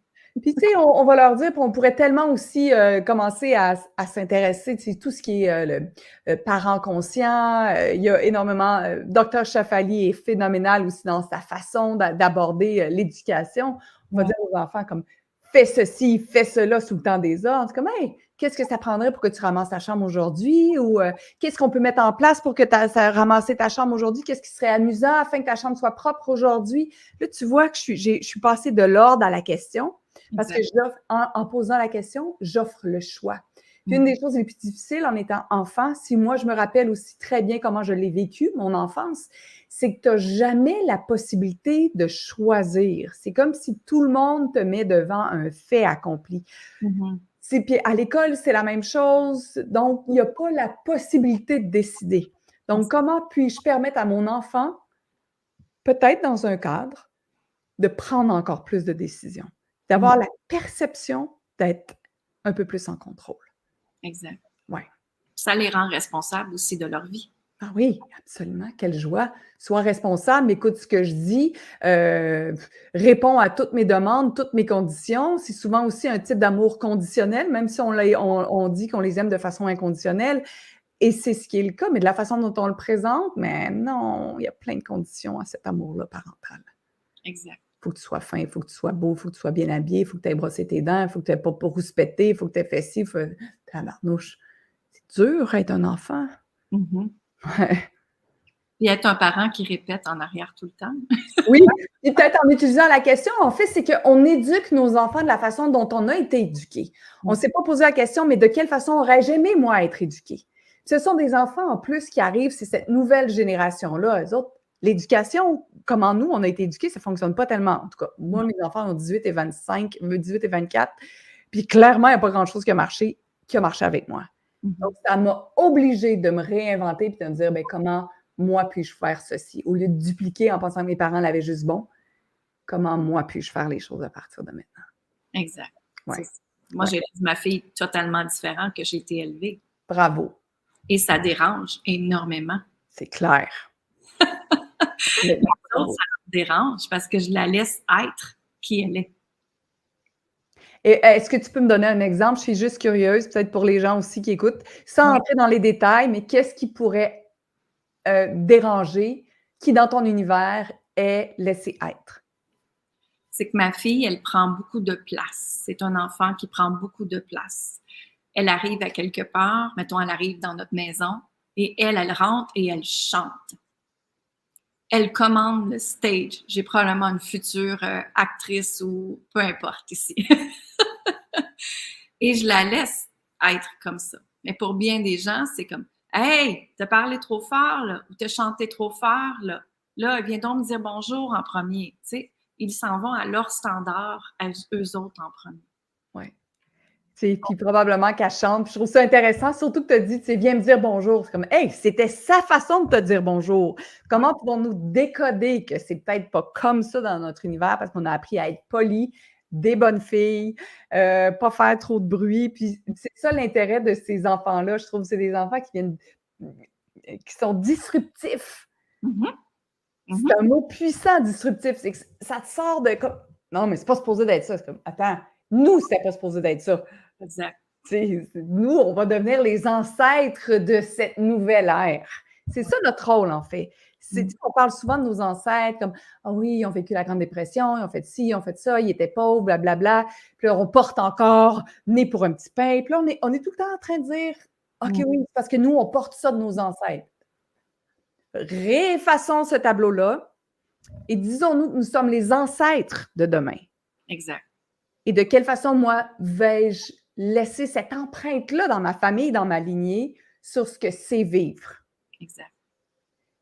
Puis, tu sais, on va leur dire, puis on pourrait tellement aussi commencer à s'intéresser, tu sais, tout ce qui est le parent conscient. Il y a énormément... Dr. Shafali est phénoménal aussi dans sa façon d'aborder l'éducation. On va dire aux enfants comme « fais ceci, fais cela sous le temps des ordres ». C'est comme « hey, qu'est-ce que ça prendrait pour que tu ramasses ta chambre aujourd'hui? » Ou qu'est-ce qu'on peut mettre en place pour que ça ramasser ta chambre aujourd'hui? Qu'est-ce qui serait amusant afin que ta chambre soit propre aujourd'hui? Là, tu vois que je suis passée de l'ordre à la question. Parce que en posant la question, j'offre le choix. Puis une des choses les plus difficiles en étant enfant, si moi je me rappelle aussi très bien comment je l'ai vécu, mon enfance, c'est que tu n'as jamais la possibilité de choisir. C'est comme si tout le monde te met devant un fait accompli. Puis à l'école, c'est la même chose. Donc, il n'y a pas la possibilité de décider. Donc, comment puis-je permettre à mon enfant, peut-être dans un cadre, de prendre encore plus de décisions? D'avoir la perception d'être un peu plus en contrôle. Exact. Ouais. Ça les rend responsables aussi de leur vie. Ah oui, absolument. Quelle joie. Sois responsable, écoute ce que je dis, réponds à toutes mes demandes, toutes mes conditions. C'est souvent aussi un type d'amour conditionnel, même si on dit qu'on les aime de façon inconditionnelle. Et c'est ce qui est le cas, mais de la façon dont on le présente, mais non, il y a plein de conditions à cet amour-là parental. Exact. Il faut que tu sois fin, il faut que tu sois beau, il faut que tu sois bien habillé, il faut que tu aies brossé tes dents, il faut que tu n'aies pas rouspété, il faut que tu aies fait ci, tabarnouche. C'est dur être un enfant. Ouais. Et être un parent qui répète en arrière tout le temps. Oui, et peut-être en utilisant la question, en fait, c'est qu'on éduque nos enfants de la façon dont on a été éduqués. On ne s'est pas posé la question, mais de quelle façon aurais-je aimé, moi, être éduqué? Ce sont des enfants, en plus, qui arrivent, c'est cette nouvelle génération-là. Eux autres, l'éducation, comment nous, on a été éduqués, ça ne fonctionne pas tellement. En tout cas, moi, mes enfants ont 18 et 25, 18 et 24, puis clairement, il n'y a pas grand-chose qui a marché avec moi. Donc, ça m'a obligée de me réinventer puis de me dire, bien, comment moi puis-je faire ceci? Au lieu de dupliquer en pensant que mes parents l'avaient juste bon, comment moi puis-je faire les choses à partir de maintenant? Exact. Ouais. Moi, j'ai élevé ma fille totalement différente que j'ai été élevée. Bravo. Et ça dérange énormément. C'est clair. Ça me dérange parce que je la laisse être qui elle est. Et est-ce que tu peux me donner un exemple? Je suis juste curieuse, peut-être pour les gens aussi qui écoutent, sans entrer dans les détails, mais qu'est-ce qui pourrait dérangé, qui dans ton univers est laissé être? C'est que ma fille, elle prend beaucoup de place. C'est un enfant qui prend beaucoup de place. Elle arrive à quelque part, mettons, elle arrive dans notre maison, et elle rentre et elle chante. Elle commande le stage. J'ai probablement une future actrice ou peu importe ici. Et je la laisse être comme ça. Mais pour bien des gens, c'est comme « Hey, t'as parlé trop fort, là, ou t'as chanté trop fort, là. Là, viens donc me dire bonjour en premier. » Tu sais, ils s'en vont à leur standard, à eux autres en premier. Oui. Puis probablement qu'elle chante. Puis je trouve ça intéressant, surtout que tu as dit, tu sais, viens me dire bonjour. C'est comme, hey, c'était sa façon de te dire bonjour. Comment pouvons-nous décoder que c'est peut-être pas comme ça dans notre univers parce qu'on a appris à être poli, des bonnes filles, pas faire trop de bruit. Puis c'est ça l'intérêt de ces enfants-là. Je trouve que c'est des enfants qui sont disruptifs. Mm-hmm. C'est un mot puissant, disruptif. C'est que ça te sort de comme, non, mais c'est pas supposé d'être ça. C'est comme, attends, nous, c'était pas supposé d'être ça. Exact. Nous, on va devenir les ancêtres de cette nouvelle ère. C'est ça notre rôle, en fait. On parle souvent de nos ancêtres comme « Ah oui, ils ont vécu la Grande Dépression, ils ont fait ci, ils ont fait ça, ils étaient pauvres, blablabla. » Puis là, on porte encore « Né pour un petit pain. » Puis là, on est tout le temps en train de dire « OK, oui, c'est parce que nous, on porte ça de nos ancêtres. » Réfaçons ce tableau-là et disons-nous que nous sommes les ancêtres de demain. Exact. Et de quelle façon, moi, vais-je laisser cette empreinte-là dans ma famille, dans ma lignée, sur ce que c'est vivre? Exact.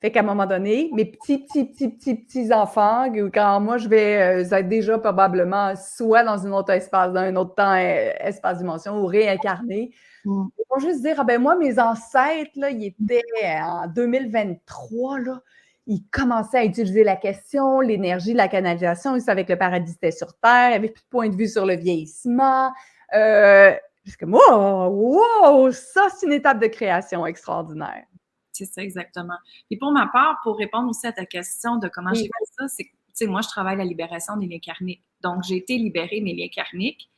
Fait qu'à un moment donné, mes petits enfants, quand moi, je vais être déjà probablement soit dans un autre espace, dans un autre temps, espace-dimension, ou réincarné, ils vont juste dire, ah ben moi, mes ancêtres, là, ils étaient en 2023, là, ils commençaient à utiliser la question, l'énergie, la canalisation, ils savaient que le paradis était sur Terre, il n'y avait plus de point de vue sur le vieillissement. Juste comme, wow, ça, c'est une étape de création extraordinaire. C'est ça, exactement. Et pour ma part, pour répondre aussi à ta question de comment j'ai fait ça, c'est que, tu sais, moi, je travaille la libération des liens karmiques. Donc, j'ai été libérer mes liens karmiques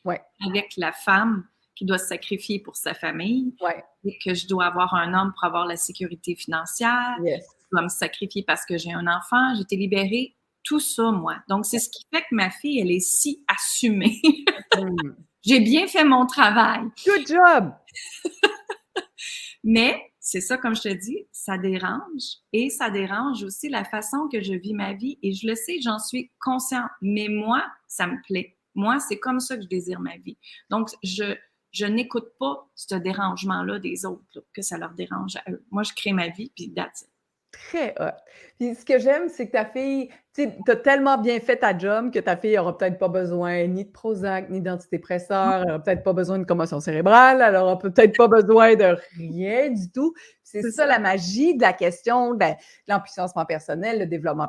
avec la femme qui doit se sacrifier pour sa famille et que je dois avoir un homme pour avoir la sécurité financière. Yes. Je dois me sacrifier parce que j'ai un enfant. J'ai été libérée, tout ça, moi. Donc, c'est ce qui fait que ma fille, elle est si assumée. J'ai bien fait mon travail. Good job! Mais, c'est ça, comme je te dis, ça dérange. Et ça dérange aussi la façon que je vis ma vie. Et je le sais, j'en suis consciente. Mais moi, ça me plaît. Moi, c'est comme ça que je désire ma vie. Donc, je n'écoute pas ce dérangement-là des autres, là, que ça leur dérange à eux. Moi, je crée ma vie, puis that's it. Très hot. Puis ce que j'aime, c'est que ta fille, tu sais, t'as tellement bien fait ta job que ta fille n'aura peut-être pas besoin ni de Prozac, ni d'antidépresseurs, elle n'aura peut-être pas besoin de commotion cérébrale, elle n'aura peut-être pas besoin de rien du tout. C'est ça la magie de la question de l'empuissancement personnel, le développement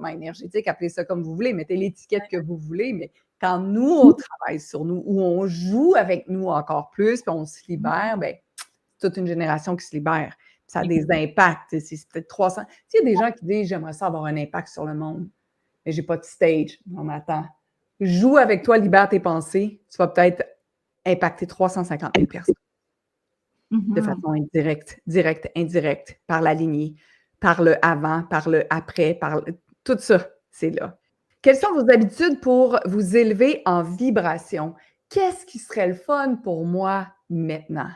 énergétique, appelez ça comme vous voulez, mettez l'étiquette que vous voulez, mais quand nous, on travaille sur nous, ou on joue avec nous encore plus, puis on se libère, bien, c'est toute une génération qui se libère. Ça a des impacts. C'est peut-être 300. Il y a des gens qui disent « J'aimerais ça avoir un impact sur le monde, mais j'ai pas de stage. » Non, mais attends. Joue avec toi, libère tes pensées. Tu vas peut-être impacter 350 000 personnes. De façon indirecte, directe, indirecte, par la lignée, par le avant, par le après, tout ça, c'est là. Quelles sont vos habitudes pour vous élever en vibration? Qu'est-ce qui serait le fun pour moi maintenant?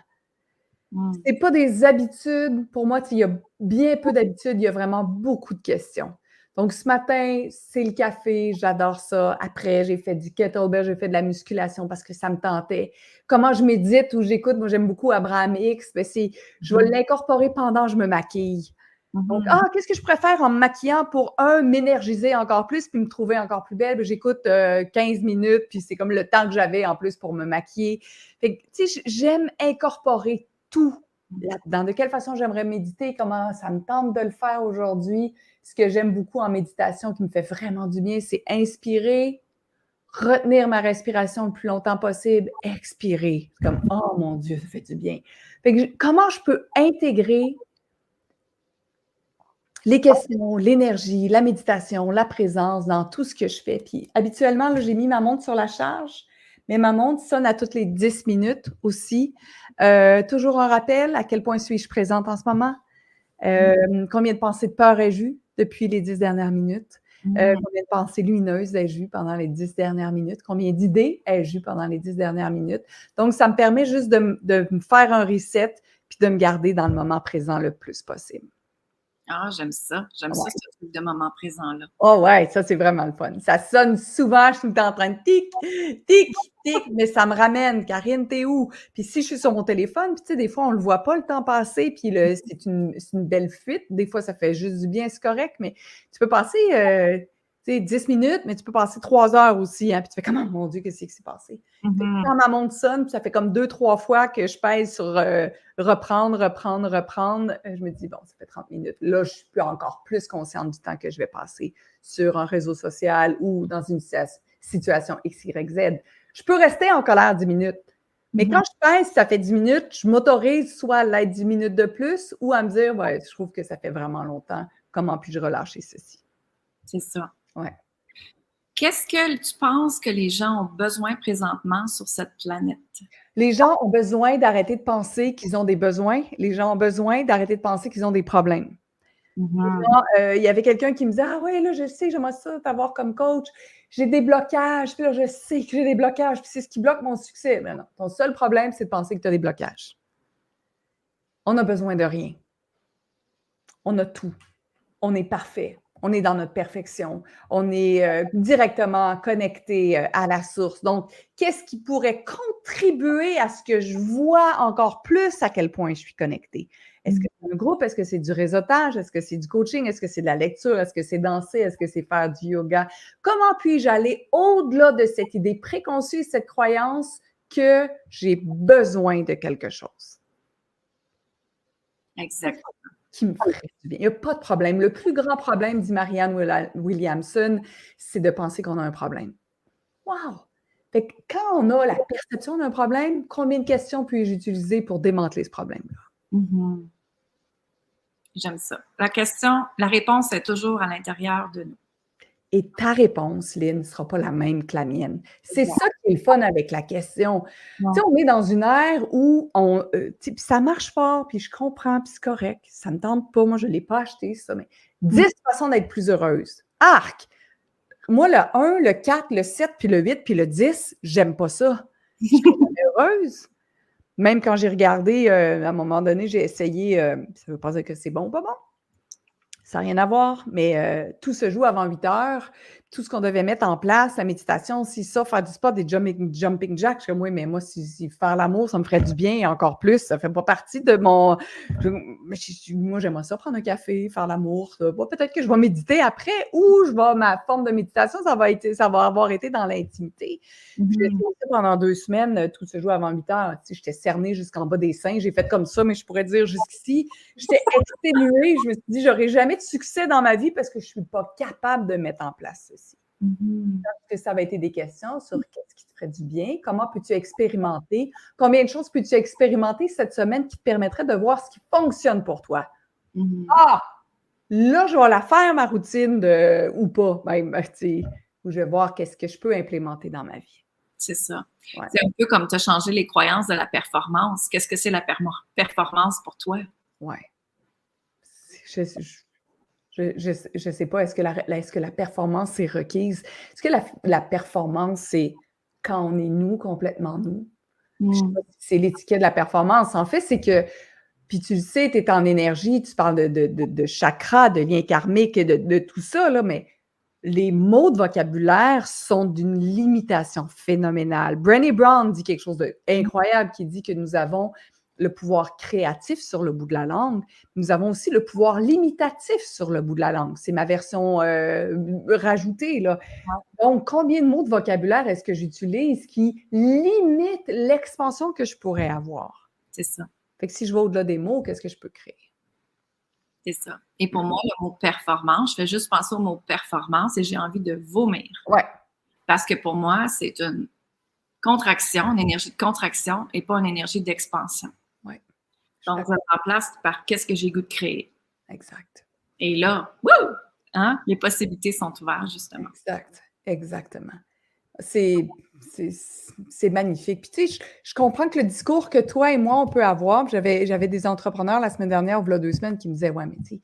C'est pas des habitudes. Pour moi, il y a bien peu d'habitudes, il y a vraiment beaucoup de questions. Donc, ce matin, c'est le café, j'adore ça. Après, j'ai fait du kettlebell, j'ai fait de la musculation parce que ça me tentait. Comment je médite ou j'écoute, moi, j'aime beaucoup Abraham Hicks, je vais l'incorporer pendant que je me maquille. Donc, qu'est-ce que je préfère en me maquillant pour, m'énergiser encore plus puis me trouver encore plus belle? J'écoute 15 minutes, puis c'est comme le temps que j'avais en plus pour me maquiller. Fait que, tu sais, j'aime incorporer tout là-dedans. De quelle façon j'aimerais méditer, comment ça me tente de le faire aujourd'hui. Ce que j'aime beaucoup en méditation qui me fait vraiment du bien, c'est inspirer, retenir ma respiration le plus longtemps possible, expirer. C'est comme, oh mon Dieu, ça fait du bien. Fait que comment je peux intégrer les questions, l'énergie, la méditation, la présence dans tout ce que je fais. Puis habituellement, là, j'ai mis ma montre sur la charge. Mais ma montre sonne à toutes les 10 minutes aussi. Toujours un rappel, à quel point suis-je présente en ce moment? Combien de pensées de peur ai-je eues depuis les 10 dernières minutes? Combien de pensées lumineuses ai-je eues pendant les 10 dernières minutes? Combien d'idées ai-je eues pendant les 10 dernières minutes? Donc, ça me permet juste de me faire un reset puis de me garder dans le moment présent le plus possible. Ah, j'aime ça. J'aime ça, ce truc de moment présent-là. Oh ouais, ça, c'est vraiment le fun. Ça sonne souvent, je suis tout le temps en train de tic, tic, tic, mais ça me ramène. Karine, t'es où? Puis si je suis sur mon téléphone, puis tu sais, des fois, on le voit pas le temps passer, puis c'est une belle fuite. Des fois, ça fait juste du bien, c'est correct, mais tu peux passer, tu sais, 10 minutes, mais tu peux passer 3 heures aussi, hein, puis tu fais comment, mon Dieu, qu'est-ce qui s'est passé? Quand ma montre sonne, puis ça fait comme 2-3 fois que je pèse sur reprendre, je me dis, bon, ça fait 30 minutes. Là, je suis encore plus consciente du temps que je vais passer sur un réseau social ou dans une situation X, Y, Z. Je peux rester en colère 10 minutes, mais quand je pèse, ça fait 10 minutes, je m'autorise soit à l'être 10 minutes de plus ou à me dire, ouais, je trouve que ça fait vraiment longtemps. Comment puis-je relâcher ceci? C'est ça. Ouais. Qu'est-ce que tu penses que les gens ont besoin présentement sur cette planète? Les gens ont besoin d'arrêter de penser qu'ils ont des besoins. Les gens ont besoin d'arrêter de penser qu'ils ont des problèmes. Il y avait quelqu'un qui me disait « Ah ouais, là, je sais, j'aimerais ça t'avoir comme coach. J'ai des blocages. Puis là, je sais que j'ai des blocages. Puis c'est ce qui bloque mon succès. » Mais non, ton seul problème, c'est de penser que tu as des blocages. On n'a besoin de rien. On a tout. On est parfait. On est dans notre perfection. On est directement connecté à la source. Donc, qu'est-ce qui pourrait contribuer à ce que je vois encore plus à quel point je suis connectée? Est-ce que c'est un groupe? Est-ce que c'est du réseautage? Est-ce que c'est du coaching? Est-ce que c'est de la lecture? Est-ce que c'est danser? Est-ce que c'est faire du yoga? Comment puis-je aller au-delà de cette idée préconçue, cette croyance que j'ai besoin de quelque chose? Exactement. Qui me ferait du bien. Il n'y a pas de problème. Le plus grand problème, dit Marianne Williamson, c'est de penser qu'on a un problème. Wow! Fait que quand on a la perception d'un problème, combien de questions puis-je utiliser pour démanteler ce problème-là? J'aime ça. La réponse est toujours à l'intérieur de nous. Et ta réponse, Lynn, ne sera pas la même que la mienne. C'est ça qui est le fun avec la question. Tu sais, on est dans une ère où ça marche fort, puis je comprends, puis c'est correct. Ça ne me tente pas. Moi, je ne l'ai pas acheté, ça. Mais 10 façons d'être plus heureuse. Arc! Moi, le 1, le 4, le 7, puis le 8, puis le 10, j'aime pas ça. Je suis heureuse. Même quand j'ai regardé, à un moment donné, j'ai essayé, ça ne veut pas dire que c'est bon ou pas bon. Ça n'a rien à voir, mais tout se joue avant 8 heures. Tout ce qu'on devait mettre en place, la méditation, si ça, faire du sport, des jumping jacks, je suis comme, oui, mais moi, si faire l'amour, ça me ferait du bien et encore plus, ça ne fait pas partie de mon... moi, j'aimerais ça, prendre un café, faire l'amour. Peut-être que je vais méditer après ou ma forme de méditation, ça va avoir été dans l'intimité. J'ai fait ça pendant 2 semaines, tout se joue avant 8 heures. Tu sais, j'étais cernée jusqu'en bas des seins, j'ai fait comme ça, mais je pourrais dire jusqu'ici, j'étais exténuée, je me suis dit, j'aurais jamais de succès dans ma vie parce que je ne suis pas capable de mettre en place ceci. Parce que ça va être des questions sur qu'est-ce qui te ferait du bien, comment peux-tu expérimenter, combien de choses peux-tu expérimenter cette semaine qui te permettrait de voir ce qui fonctionne pour toi. Ah! Là, je vais la faire, ma routine, ou pas, même, où je vais voir qu'est-ce que je peux implémenter dans ma vie. C'est ça. Ouais. C'est un peu comme tu as changé les croyances de la performance. Qu'est-ce que c'est la performance pour toi? Oui. Je sais pas, est-ce que la performance est requise? Est-ce que la performance, c'est quand on est nous, complètement nous? Je sais pas si c'est l'étiquette de la performance. En fait, c'est que, puis tu le sais, tu es en énergie, tu parles de chakras, de liens karmiques, de tout ça, là, mais les mots de vocabulaire sont d'une limitation phénoménale. Brené Brown dit quelque chose d'incroyable qui dit que nous avons le pouvoir créatif sur le bout de la langue, nous avons aussi le pouvoir limitatif sur le bout de la langue. C'est ma version rajoutée, là. Donc, combien de mots de vocabulaire est-ce que j'utilise qui limitent l'expansion que je pourrais avoir? C'est ça. Fait que si je vais au-delà des mots, qu'est-ce que je peux créer? C'est ça. Et pour moi, le mot performance, je fais juste penser au mot performance et j'ai envie de vomir. Ouais. Parce que pour moi, c'est une contraction, une énergie de contraction et pas une énergie d'expansion. Ouais. Donc, je la remplace par qu'est-ce que j'ai goût de créer. Exact. Et là, wouh! Hein? Les possibilités sont ouvertes, justement. Exact. Exactement. C'est c'est c'est magnifique. Puis tu sais, je comprends que le discours que toi et moi, on peut avoir, puis j'avais des entrepreneurs la semaine dernière ou v'là 2 semaines qui me disaient: «Ouais, mais tu sais,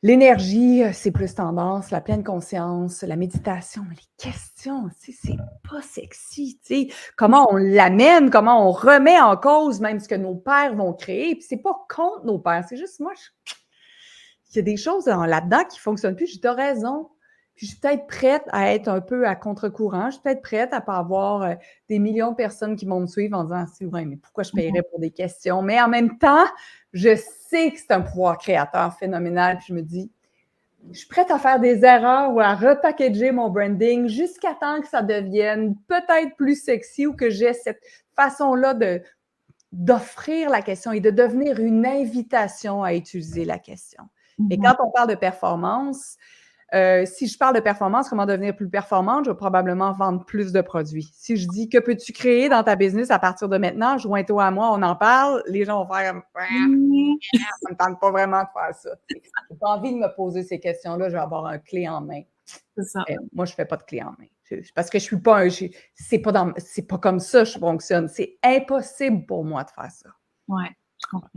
l'énergie, c'est plus tendance, la pleine conscience, la méditation, mais les questions, tu sais, c'est pas sexy, tu sais. Comment on l'amène, comment on remet en cause même ce que nos pères vont créer, puis c'est pas contre nos pères, c'est juste moi, il y a des choses là-dedans qui fonctionnent plus. Je dis: «Tu as raison». Puis je suis peut-être prête à être un peu à contre-courant. Je suis peut-être prête à pas avoir, des millions de personnes qui vont me suivre en disant: «C'est vrai, mais pourquoi je paierais pour des questions?» Mais en même temps, je sais que c'est un pouvoir créateur phénoménal. Puis je me dis: «Je suis prête à faire des erreurs ou à repackager mon branding jusqu'à temps que ça devienne peut-être plus sexy ou que j'ai cette façon-là d'offrir la question et de devenir une invitation à utiliser la question». Et quand on parle de performance, si je parle de performance, comment devenir plus performante, je vais probablement vendre plus de produits. Si je dis: «Que peux-tu créer dans ta business à partir de maintenant? Joins-toi à moi, on en parle», les gens vont faire «Ah, ça me tente pas vraiment de faire ça». J'ai pas envie de me poser ces questions-là, je vais avoir un clé en main. C'est ça. Moi, je fais pas de clé en main. Parce que je suis pas c'est pas comme ça que je fonctionne. C'est impossible pour moi de faire ça. Ouais, je comprends.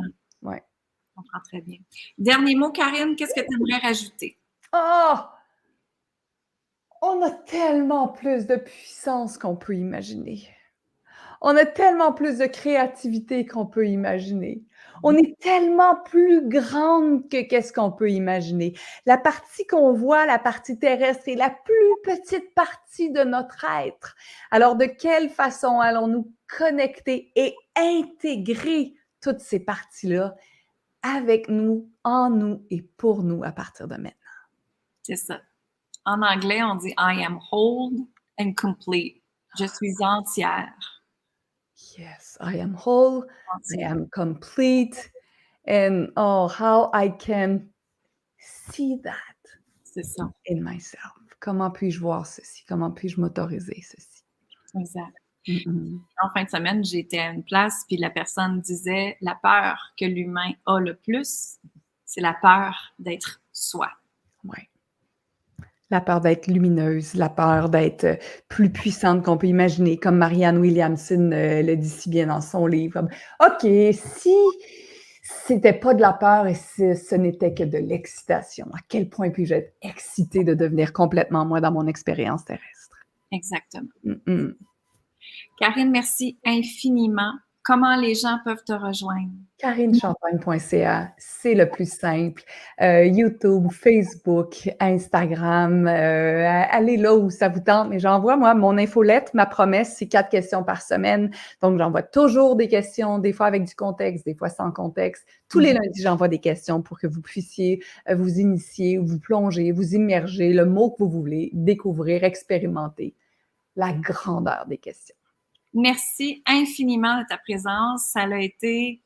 Ouais. Je comprends très bien. Dernier mot, Karine, qu'est-ce que tu aimerais rajouter? Ah! On a tellement plus de puissance qu'on peut imaginer. On a tellement plus de créativité qu'on peut imaginer. On est tellement plus grande que qu'est-ce qu'on peut imaginer. La partie qu'on voit, la partie terrestre, est la plus petite partie de notre être. Alors, de quelle façon allons-nous connecter et intégrer toutes ces parties-là avec nous, en nous et pour nous à partir de maintenant? C'est ça. En anglais, on dit I am whole and complete. Je suis entière. Yes, I am whole, I Entière. am complete, and oh, how I can see that C'est ça. in myself. Comment puis-je voir ceci? Comment puis-je m'autoriser ceci? Exact. Mm-mm. En fin de semaine, j'étais à une place, puis la personne disait la peur que l'humain a le plus, c'est la peur d'être soi. Ouais. La peur d'être lumineuse, la peur d'être plus puissante qu'on peut imaginer, comme Marianne Williamson le dit si bien dans son livre. Comme, OK, si c'était pas de la peur et ce n'était que de l'excitation, à quel point puis-je être excitée de devenir complètement moi dans mon expérience terrestre? Exactement. Mm-mm. Karine, merci infiniment. Comment les gens peuvent te rejoindre? KarineChampagne.ca, c'est le plus simple. YouTube, Facebook, Instagram, allez là où ça vous tente. Mais j'envoie, moi, mon infolette, ma promesse, c'est 4 questions par semaine. Donc, j'envoie toujours des questions, des fois avec du contexte, des fois sans contexte. Tous les lundis, j'envoie des questions pour que vous puissiez vous initier, vous plonger, vous immerger, le mot que vous voulez, découvrir, expérimenter la grandeur des questions. Merci infiniment de ta présence. Ça a été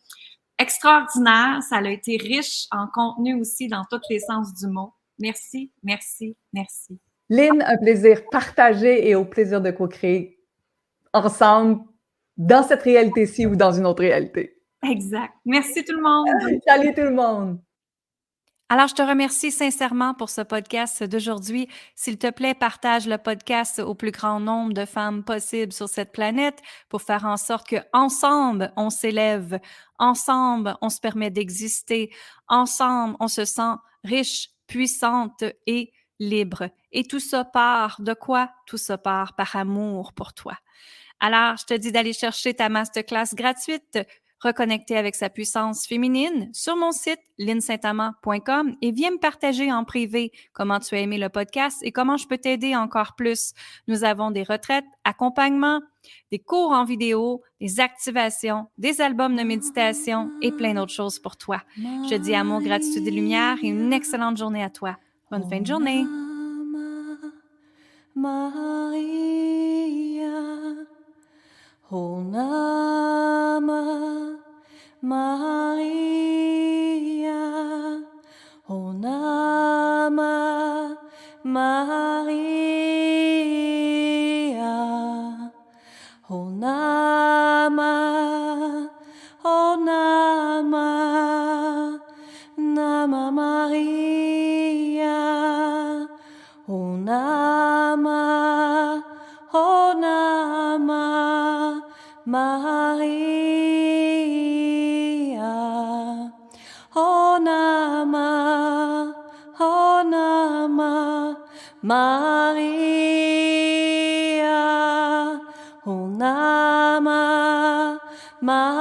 extraordinaire. Ça a été riche en contenu aussi dans tous les sens du mot. Merci, merci, merci. Lynn, un plaisir partagé et au plaisir de co-créer ensemble dans cette réalité-ci ou dans une autre réalité. Exact. Merci tout le monde. Salut tout le monde! Alors, je te remercie sincèrement pour ce podcast d'aujourd'hui. S'il te plaît, partage le podcast au plus grand nombre de femmes possible sur cette planète pour faire en sorte que ensemble on s'élève, ensemble, on se permet d'exister, ensemble, on se sent riche, puissante et libre. Et tout ça part de quoi? Tout ça part par amour pour toi. Alors, je te dis d'aller chercher ta masterclass gratuite reconnecter avec sa puissance féminine sur mon site linsaintamant.com et viens me partager en privé comment tu as aimé le podcast et comment je peux t'aider encore plus. Nous avons des retraites, accompagnements, des cours en vidéo, des activations, des albums de méditation et plein d'autres choses pour toi. Je te dis amour, gratitude et lumière et une excellente journée à toi. Bonne fin de journée. Maria, O Nama Maria, O Nama Maria, O Nama, O Nama, Nama Maria, O Nama, O Maria, O Nama, O Nama, Maria, O Nama, Maria.